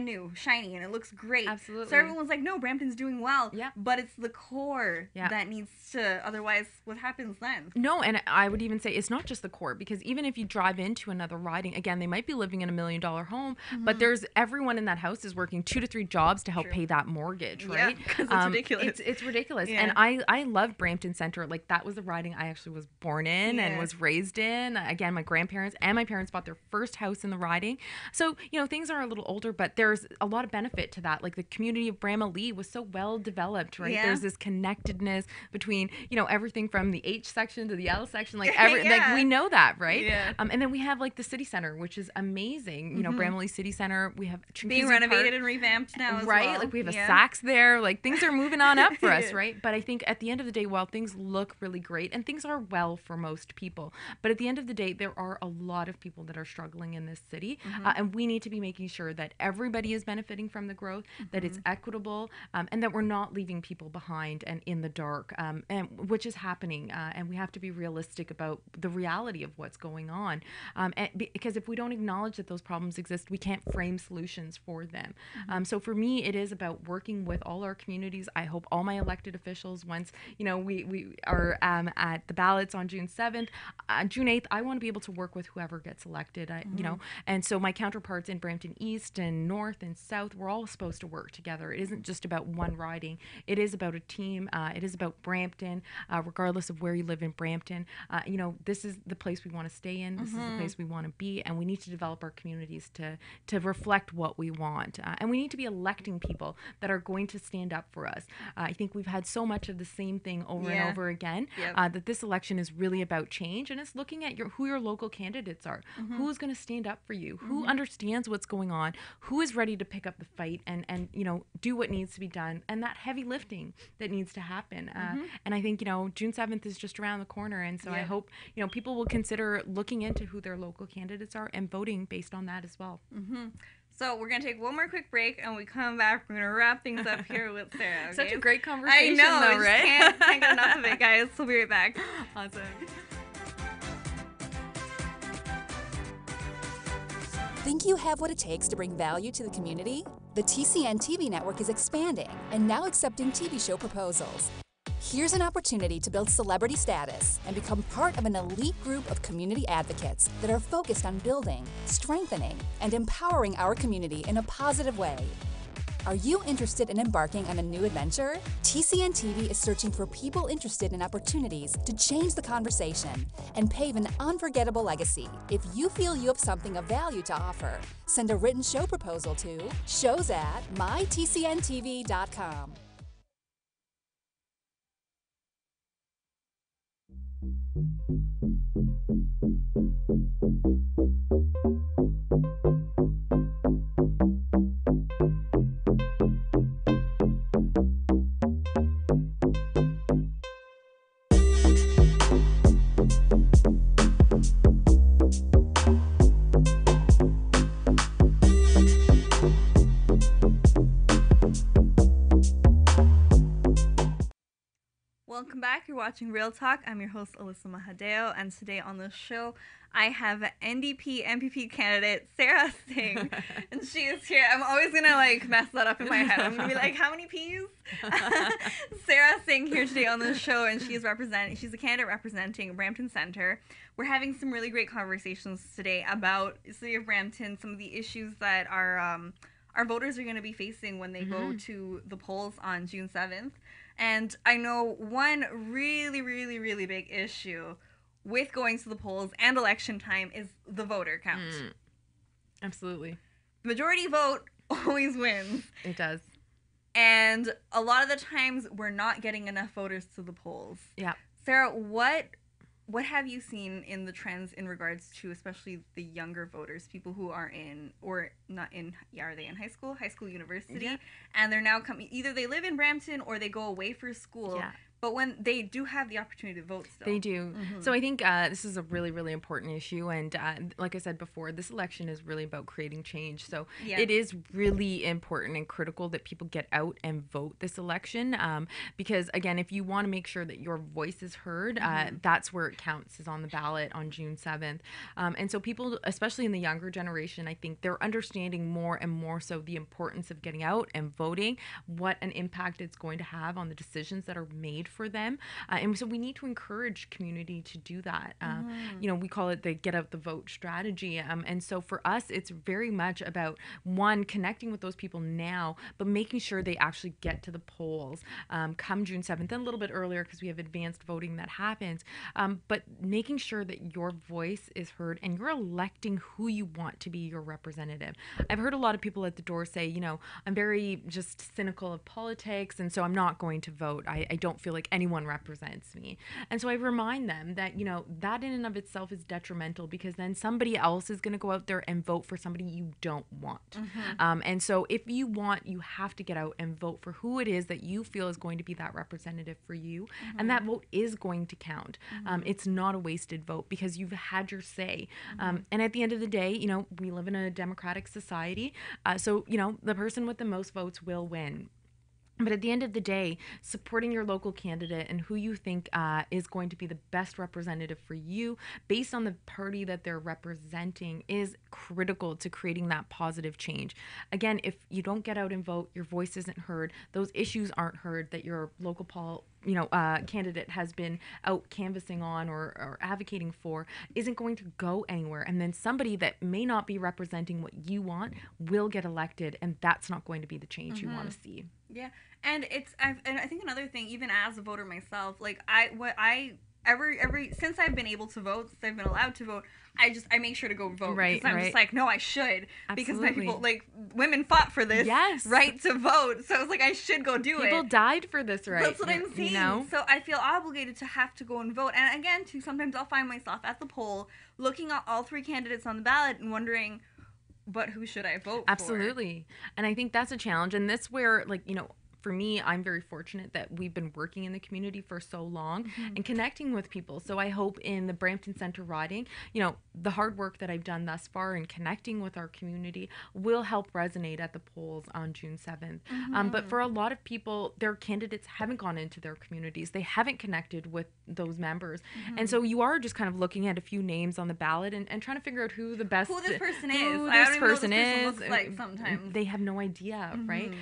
S1: new, shiny, and it looks great.
S2: Absolutely.
S1: So everyone's like, no, Brampton's doing well.
S2: Yeah.
S1: But it's the core that needs to, otherwise what happens then?
S2: No, and I would even say it's not just the core, because even if you drive into another riding, again, they might be living in $1 million home, but there's everyone in that house is working 2 to 3 jobs to help pay that mortgage, right?
S1: Yeah, because it's ridiculous.
S2: It's ridiculous.
S1: Yeah.
S2: And I love Brampton-Centre. Like, that was the riding I actually was born in and was raised in. Again, my grandparents and my parents bought their first house in the riding. So, things are a little older, but there's a lot of benefit to that. Like, the community of Bramalea was so well developed, right?
S1: Yeah.
S2: There's this connectedness between, everything from the H section to the L section, like we know that, right?
S1: Yeah.
S2: And then we have like the city center, which is amazing. Bramalea City Center. We have
S1: being renovated and revamped now as
S2: right?
S1: well.
S2: Like, we have a Saks there. Like, things are moving on up for us, right? But I think at the end of the day, while things look really great, and things are well for most people. But at the end of the day, there are a lot of people that are struggling in this city, and we need to be making sure that everybody is benefiting from the growth, that it's equitable, and that we're not leaving people behind and in the dark, and which is happening. And we have to be realistic about the reality of what's going on, because if we don't acknowledge that those problems exist, we can't frame solutions for them. So for me, it is about working with all our communities. I hope all my elected officials, once we are at the ballots on June 7th, June 8th, I want to be able to work with whoever gets elected. And so my counterparts in Brampton East and North and South, we're all supposed to work together. It isn't just about one riding. It is about a team. It is about Brampton, regardless of where you live in Brampton. This is the place we want to stay in. This is the place we want to be, and we need to develop our communities to reflect what we want. And we need to be electing people that are going to stand up for us. I think we've had so much of the same thing over and over again, that this election is really about change, and it's looking at who your local candidates are, who's going to stand up for you, who understands what's going on, who is ready to pick up the fight and do what needs to be done, and that heavy lifting that needs to happen. And I think June 7th is just around the corner, and so I hope people will consider looking into who their local candidates are and voting based on that as well.
S1: So we're going to take one more quick break, and when we come back, we're going to wrap things up here with Sarah. Okay?
S2: Such a great conversation,
S1: I know,
S2: though, right?
S1: Can't get enough of it, guys. We'll be right back.
S2: Awesome.
S4: Think you have what it takes to bring value to the community? The TCN TV network is expanding and now accepting TV show proposals. Here's an opportunity to build celebrity status and become part of an elite group of community advocates that are focused on building, strengthening, and empowering our community in a positive way. Are you interested in embarking on a new adventure? TCN TV is searching for people interested in opportunities to change the conversation and pave an unforgettable legacy. If you feel you have something of value to offer, send a written show proposal to shows@mytcntv.com.
S1: Welcome back. You're watching Real Talk. I'm your host, Alyssa Mahadeo, and today on the show, I have NDP MPP candidate Sara Singh, and she is here. I'm always gonna mess that up in my head. I'm gonna be like, how many P's? Sara Singh here today on the show, and she's a candidate representing Brampton-Centre. We're having some really great conversations today about the city of Brampton, some of the issues that our voters are going to be facing when they go to the polls on June 7th. And I know one really, really, really big issue with going to the polls and election time is the voter count.
S2: Absolutely.
S1: Majority vote always wins.
S2: It does.
S1: And a lot of the times we're not getting enough voters to the polls. Yeah. Sarah, what have you seen in the trends in regards to especially the younger voters, people who are in, or not in, are they in high school, university, and they're now coming, either they live in Brampton or they go away for school, but when they do have the opportunity to vote still.
S2: They do. So I think this is a really, really important issue. And like I said before, this election is really about creating change. So it is really important and critical that people get out and vote this election. Because, again, if you want to make sure that your voice is heard, that's where it counts, is on the ballot on June 7th. And so people, especially in the younger generation, I think they're understanding more and more so the importance of getting out and voting, what an impact it's going to have on the decisions that are made for them. And so we need to encourage community to do that. We call it the get out the vote strategy. And so for us, it's very much about, one, connecting with those people now, but making sure they actually get to the polls come June 7th, and a little bit earlier because we have advanced voting that happens. But making sure that your voice is heard and you're electing who you want to be your representative. I've heard a lot of people at the door say, I'm very just cynical of politics, and so I'm not going to vote. I don't feel like like anyone represents me. And so I remind them that, that in and of itself is detrimental, because then somebody else is going to go out there and vote for somebody you don't want. And so if you want, you have to get out and vote for who it is that you feel is going to be that representative for you. And that vote is going to count. It's not a wasted vote, because you've had your say. And at the end of the day, we live in a democratic society. So, the person with the most votes will win. But at the end of the day, supporting your local candidate and who you think is going to be the best representative for you based on the party that they're representing is critical to creating that positive change. Again, if you don't get out and vote, your voice isn't heard, those issues aren't heard that your local candidate has been out canvassing on or advocating for, isn't going to go anywhere. And then somebody that may not be representing what you want will get elected, and that's not going to be the change you want to see.
S1: Yeah. And I think another thing, even as a voter myself, like since I've been able to vote, since I've been allowed to vote, I make sure to go vote.
S2: Right.
S1: Because I'm just like, no, I should.
S2: Absolutely.
S1: Because my people, like, women fought for this right to vote. So I was like, I should go do it.
S2: People died for this right.
S1: That's what I'm saying. So I feel obligated to have to go and vote. And again, too, sometimes I'll find myself at the poll looking at all three candidates on the ballot and wondering, but who should I vote for?
S2: Absolutely. And I think that's a challenge. And that's where, for me, I'm very fortunate that we've been working in the community for so long and connecting with people. So I hope in the Brampton-Centre riding, the hard work that I've done thus far in connecting with our community will help resonate at the polls on June 7th. But for a lot of people, their candidates haven't gone into their communities. They haven't connected with those members. And so you are just kind of looking at a few names on the ballot and trying to figure out who this person is.
S1: Looks like sometimes.
S2: They have no idea, right?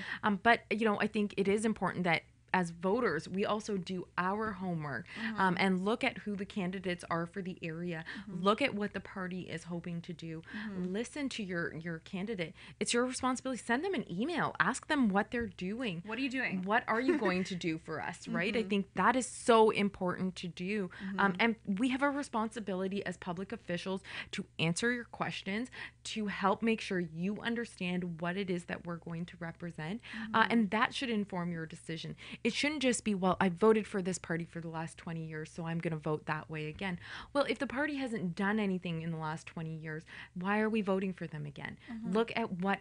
S2: But, I think it is important that as voters, we also do our homework and look at who the candidates are for the area. Look at what the party is hoping to do. Listen to your candidate. It's your responsibility. Send them an email. Ask them what they're doing.
S1: What are you doing?
S2: What are you going to do for us, right? I think that is so important to do. And we have a responsibility as public officials to answer your questions, to help make sure you understand what it is that we're going to represent. And that should inform your decision. It shouldn't just be, well, I voted for this party for the last 20 years, so I'm going to vote that way again. Well, if the party hasn't done anything in the last 20 years, why are we voting for them again? Look at what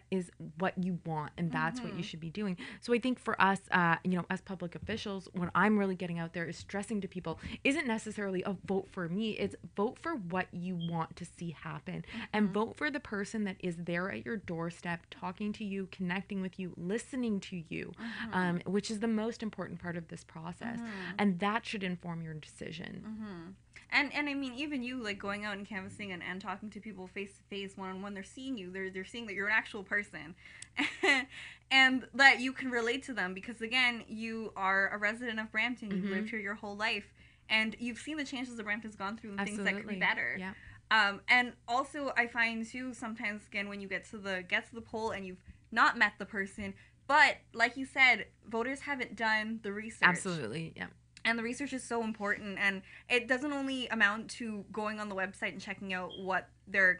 S2: you want, and that's what you should be doing. So I think for us, as public officials, what I'm really getting out there is stressing to people isn't necessarily a vote for me. It's vote for what you want to see happen, and vote for the person that is there at your doorstep, talking to you, connecting with you, listening to you, which is the most important part of this process, and that should inform your decision.
S1: And I mean, even you, like, going out and canvassing and talking to people face to face, one on one, they're seeing you. They're seeing that you're an actual person, and that you can relate to them, because again, you are a resident of Brampton. You've lived here your whole life, and you've seen the changes that Brampton's gone through and things that could be better. And also, I find too, sometimes again, when you get to the poll and you've not met the person, but like you said, voters haven't done the research.
S2: Absolutely, yeah.
S1: And the research is so important, and it doesn't only amount to going on the website and checking out what they're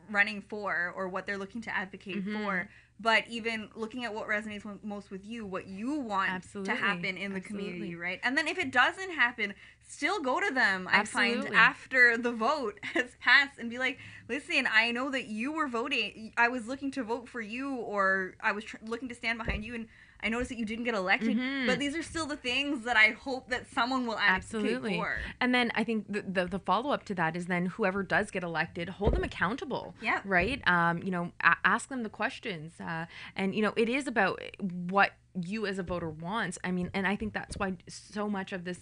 S1: running for or what they're looking to advocate for, but even looking at what resonates most with you, what you want to happen in the community, right? And then if it doesn't happen, still go to them, I find, after the vote has passed and be like, listen, I know that you were voting. I was looking to vote for you, or I was looking to stand behind you, and I noticed that you didn't get elected, but these are still the things that I hope that someone will advocate for.
S2: And then I think the follow-up to that is then whoever does get elected, hold them accountable, right? Ask them the questions. And, it is about what you as a voter wants. I mean, and I think that's why so much of this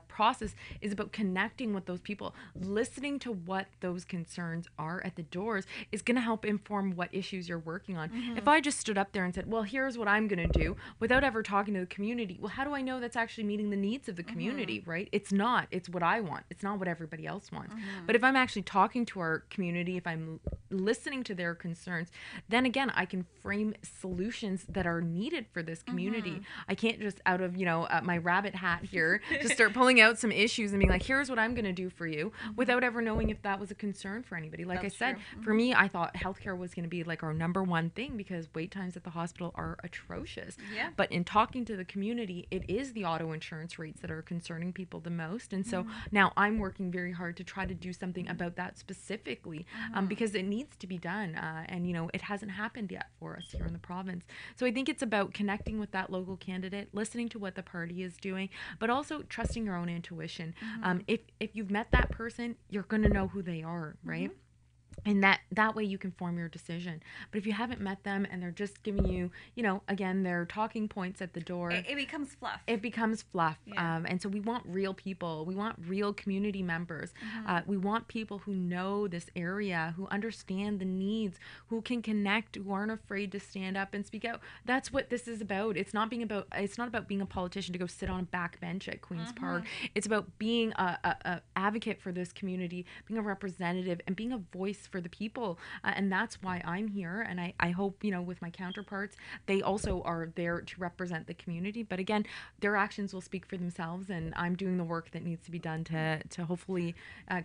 S2: process is about connecting with those people. Listening to what those concerns are at the doors is going to help inform what issues you're working on. If I just stood up there and said, well, here's what I'm going to do, without ever talking to the community, well, how do I know that's actually meeting the needs of the community, right? It's not. It's what I want. It's not what everybody else wants. But if I'm actually talking to our community, if I'm listening to their concerns, then again, I can frame solutions that are needed for this community. community. I can't just out of, my rabbit hat here, just start pulling out some issues and being like, here's what I'm going to do for you without ever knowing if that was a concern for anybody. Like
S1: That's
S2: I said,
S1: true.
S2: for me, I thought healthcare was going to be like our number one thing because wait times at the hospital are atrocious.
S1: Yeah.
S2: But in talking to the community, it is the auto insurance rates that are concerning people the most. And so now I'm working very hard to try to do something about that specifically because it needs to be done. And, it hasn't happened yet for us here in the province. So I think it's about connecting with that local candidate, listening to what the party is doing, but also trusting your own intuition. If you've met that person, you're going to know who they are, right? And that way you can form your decision. But if you haven't met them and they're just giving you, again, their talking points at the door.
S1: It becomes fluff.
S2: It becomes fluff.
S1: Yeah.
S2: And so we want real people. We want real community members. We want people who know this area, who understand the needs, who can connect, who aren't afraid to stand up and speak out. That's what this is about. It's not about being a politician to go sit on a back bench at Queen's Park. It's about being a advocate for this community, being a representative, and being a voice for the people. And that's why I'm here. And I hope, with my counterparts, they also are there to represent the community. But again, their actions will speak for themselves. And I'm doing the work that needs to be done to hopefully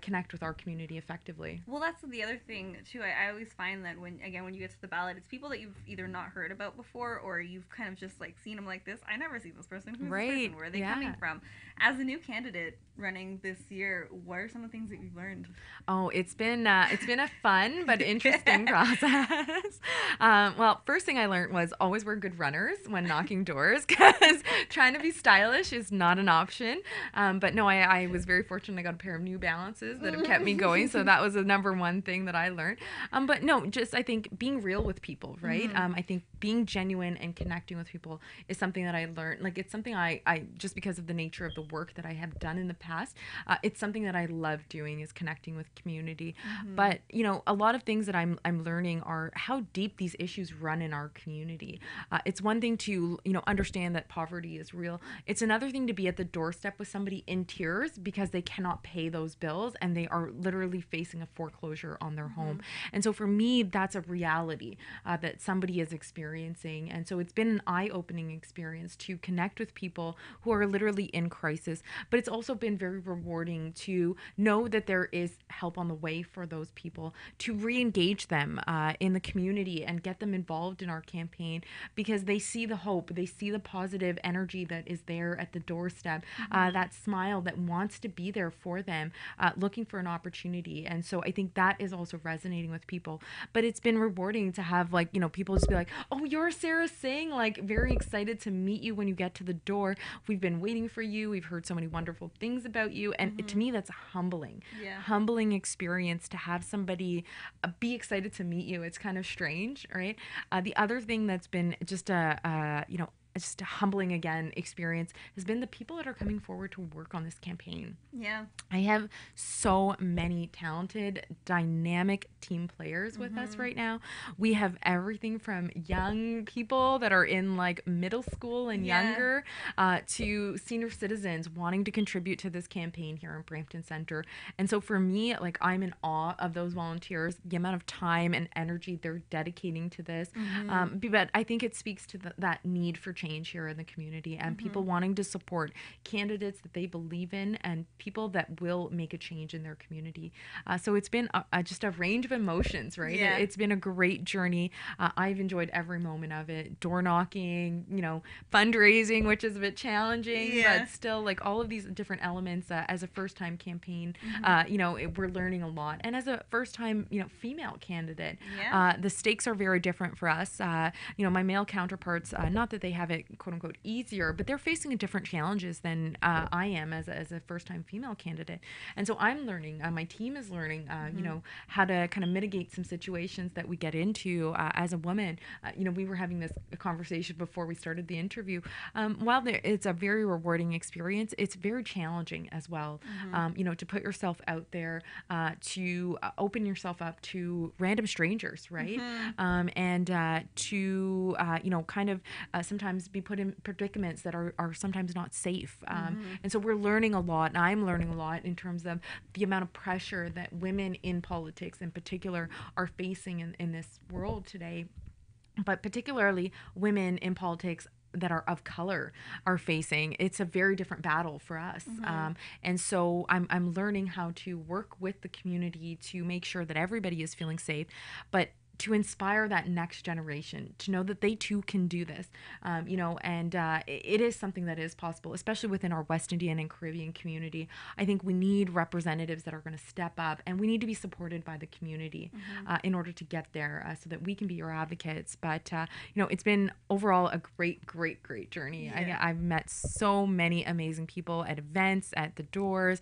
S2: connect with our community effectively.
S1: Well, that's the other thing, too. I always find that when you get to the ballot, it's people that you've either not heard about before or you've kind of just like seen them like this. I never seen this person. Who's this person? Where are they coming from? As a new candidate running this year, what are some of the things that you've learned?
S2: Oh, it's been a fun but interesting process. Well, first thing I learned was always wear good runners when knocking doors because trying to be stylish is not an option. But no, I was very fortunate. I got a pair of New Balances that have kept me going. So that was the number one thing that I learned. But no, just I think being real with people, right? I think being genuine and connecting with people is something that I learned. Like it's something I just because of the nature of the work that I have done in the past, it's something that I love doing is connecting with community. But, a lot of things that I'm learning are how deep these issues run in our community. It's one thing to, understand that poverty is real. It's another thing to be at the doorstep with somebody in tears because they cannot pay those bills and they are literally facing a foreclosure on their home. And so for me, that's a reality that somebody is experiencing. And so it's been an eye-opening experience to connect with people who are literally in crisis. But it's also been very rewarding to know that there is help on the way for those people, to re-engage them in the community and get them involved in our campaign because they see the hope, they see the positive energy that is there at the doorstep, that smile that wants to be there for them, looking for an opportunity. And so I think that is also resonating with people. But it's been rewarding to have people just be like, oh, you're Sara Singh, like very excited to meet you when you get to the door. We've been waiting for you. We've heard so many wonderful things about you. And to me, that's humbling experience to have somebody be excited to meet you. It's kind of strange, right? The other thing that's been just just a humbling again experience has been the people that are coming forward to work on this campaign.
S1: Yeah.
S2: I have so many talented, dynamic team players with us right now. We have everything from young people that are in like middle school and younger to senior citizens wanting to contribute to this campaign here in Brampton-Centre. And so for me, like I'm in awe of those volunteers, the amount of time and energy they're dedicating to this. But I think it speaks to that need for change here in the community and people wanting to support candidates that they believe in and people that will make a change in their community. So it's been just a range of emotions, right?
S1: Yeah.
S2: It's been a great journey. I've enjoyed every moment of it. Door knocking, fundraising, which is a bit challenging, but still like all of these different elements as a first-time campaign, we're learning a lot. And as a first-time, female candidate, the stakes are very different for us. My male counterparts, not that they have it quote unquote easier, but they're facing different challenges than I am as a first-time female candidate. And so I'm learning, my team is learning, how to kind of mitigate some situations that we get into as a woman. We were having this conversation before we started the interview. While it's a very rewarding experience, it's very challenging as well. To put yourself out there, to open yourself up to random strangers, right? And to kind of sometimes be put in predicaments that are sometimes not safe. And so we're learning a lot, and I'm learning a lot in terms of the amount of pressure that women in politics in particular are facing in this world today. But particularly women in politics that are of color are facing, it's a very different battle for us. And so I'm learning how to work with the community to make sure that everybody is feeling safe, but to inspire that next generation to know that they too can do this, and it is something that is possible, especially within our West Indian and Caribbean community. I think we need representatives that are going to step up, and we need to be supported by the community in order to get there, so that we can be your advocates. But it's been overall a great journey. I've met so many amazing people at events, at the doors,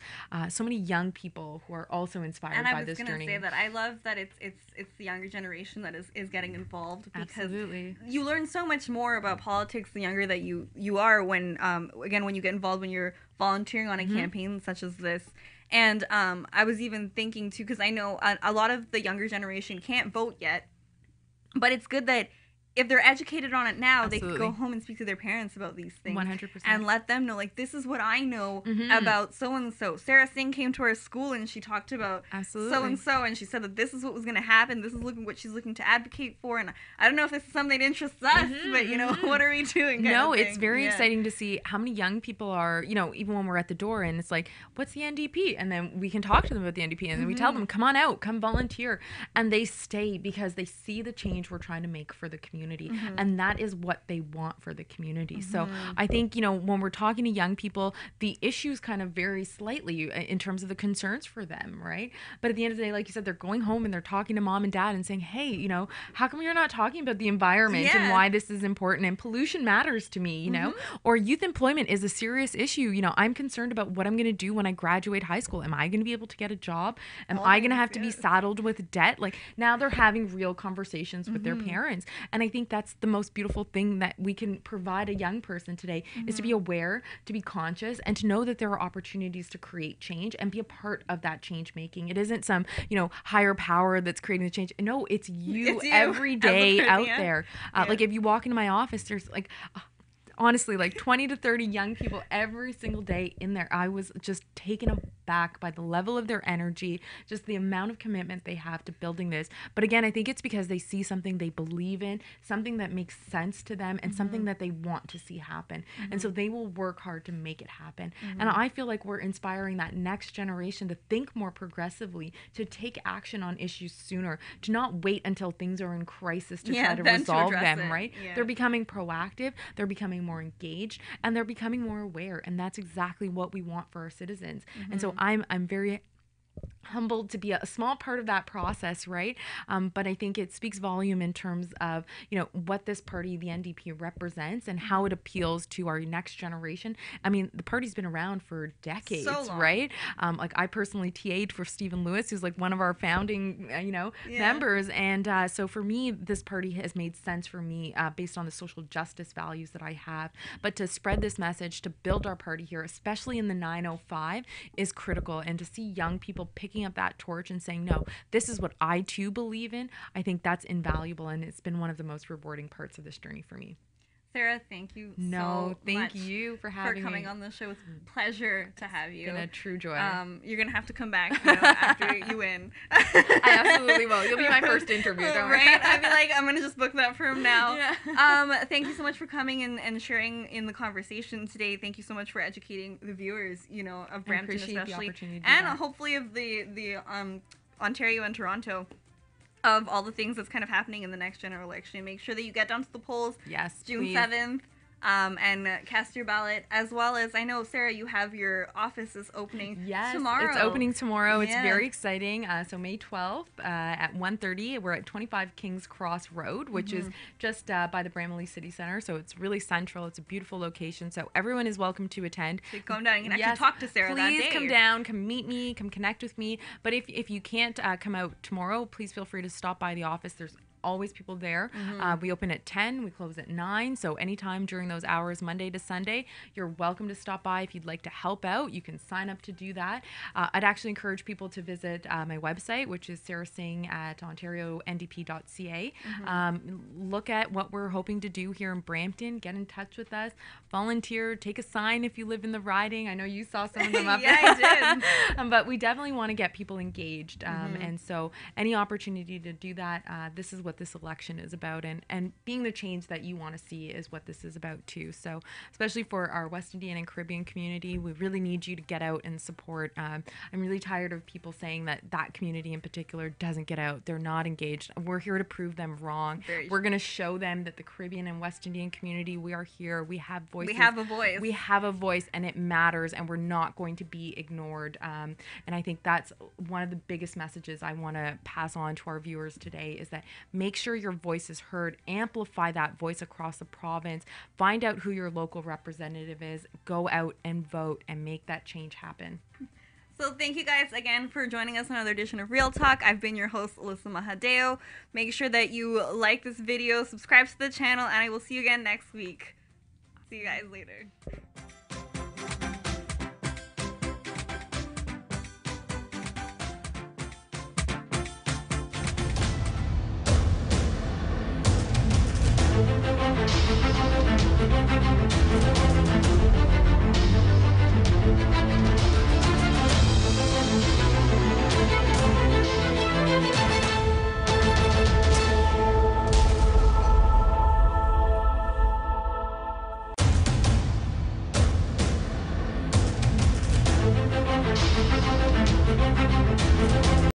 S2: so many young people who are also inspired by this journey.
S1: And I was going to say that I love that it's the younger generation that is getting involved, because
S2: Absolutely.
S1: you learn so much more about politics the younger that you are when when you get involved, when you're volunteering on a campaign such as this. And I was even thinking too, because I know a lot of the younger generation can't vote yet, but it's good that if they're educated on it now,
S2: Absolutely.
S1: they could go home and speak to their parents about these things.
S2: 100%.
S1: And let them know, like, this is what I know about so-and-so. Sara Singh came to our school and she talked about so-and-so, and she said that this is what was going to happen. This is what she's looking to advocate for. And I don't know if this is something that interests us, but, what are we doing?
S2: No, it's very exciting to see how many young people are, even when we're at the door and it's like, what's the NDP? And then we can talk to them about the NDP, and then we tell them, come on out, come volunteer. And they stay because they see the change we're trying to make for the community. And that is what they want for the community. So I think, when we're talking to young people, the issues kind of vary slightly in terms of the concerns for them, right? But at the end of the day, like you said, they're going home and they're talking to mom and dad and saying, hey, how come you're not talking about the environment and why this is important, and pollution matters to me, or youth employment is a serious issue. I'm concerned about what I'm going to do when I graduate high school. Am I going to be able to get a job? Am I going to have to be saddled with debt? Like, now they're having real conversations with their parents. And I think that's the most beautiful thing that we can provide a young person today, is to be aware, to be conscious, and to know that there are opportunities to create change and be a part of that change making. It isn't some, higher power that's creating the change. No, it's you every day out there. Like, if you walk into my office, there's like, honestly, like 20 to 30 young people every single day in there. I was just taken aback by the level of their energy, just the amount of commitment they have to building this. But again, I think it's because they see something they believe in, something that makes sense to them, and something that they want to see happen. And so they will work hard to make it happen. And I feel like we're inspiring that next generation to think more progressively, to take action on issues sooner, to not wait until things are in crisis to try to resolve them, right? They're becoming proactive, they're becoming more engaged, and they're becoming more aware, and that's exactly what we want for our citizens. And so I'm very humbled to be a small part of that process, right? But I think it speaks volume in terms of, what this party, the NDP, represents and how it appeals to our next generation. I mean, the party's been around for decades, right? Like, I personally TA'd for Stephen Lewis, who's like one of our founding, members. And so for me, this party has made sense for me based on the social justice values that I have. But to spread this message, to build our party here, especially in the 905, is critical. And to see young people picking up that torch and saying, no, this is what I too believe in, I think that's invaluable, and it's been one of the most rewarding parts of this journey for me.
S1: Sara, thank you
S2: thank you for having
S1: coming
S2: me
S1: on the show. It's a pleasure to have you.
S2: It's been a true joy.
S1: You're gonna have to come back after you win.
S2: I absolutely will. You'll be my first interview, don't worry.
S1: Right? I'd be like, I'm gonna just book that for him now. Thank you so much for coming and sharing in the conversation today. Thank you so much for educating the viewers, of Brampton especially, and hopefully of the Ontario and Toronto, of all the things that's kind of happening in the next general election. Make sure that you get down to the polls.
S2: Yes,
S1: June
S2: please.
S1: 7th. And cast your ballot, as well as, I know, Sara, you have your offices opening tomorrow.
S2: It's opening tomorrow. It's very exciting. So May 12th at 1:30, we're at 25 Kings Cross Road, which is just by the Bramalea City Centre. So it's really central. It's a beautiful location. So everyone is welcome to attend.
S1: So come down. You can actually talk to Sara that day.
S2: Please come down, come meet me, come connect with me. But if you can't come out tomorrow, please feel free to stop by the office. There's always people there. We open at 10, we close at 9, so anytime during those hours, Monday to Sunday, you're welcome to stop by. If you'd like to help out, you can sign up to do that. I'd actually encourage people to visit my website, which is Sara Singh at ontariondp.ca. Look at what we're hoping to do here in Brampton. Get in touch with us, volunteer, take a sign if you live in the riding. I know you saw some of them up there.
S1: I did.
S2: But we definitely want to get people engaged, and so any opportunity to do that, this is what what this election is about, and being the change that you want to see is what this is about too. So especially for our West Indian and Caribbean community, we really need you to get out and support. I'm really tired of people saying that community in particular doesn't get out. They're not engaged. We're here to prove them wrong. We're going to show them that the Caribbean and West Indian community, we are here. We have voices.
S1: We have a voice.
S2: We have a voice, and it matters, and we're not going to be ignored. And I think that's one of the biggest messages I want to pass on to our viewers today, is that make sure your voice is heard, amplify that voice across the province, find out who your local representative is, go out and vote, and make that change happen.
S1: So thank you guys again for joining us on another edition of Real Talk. I've been your host, Alyssa Mahadeo. Make sure that you like this video, subscribe to the channel, and I will see you again next week. See you guys later.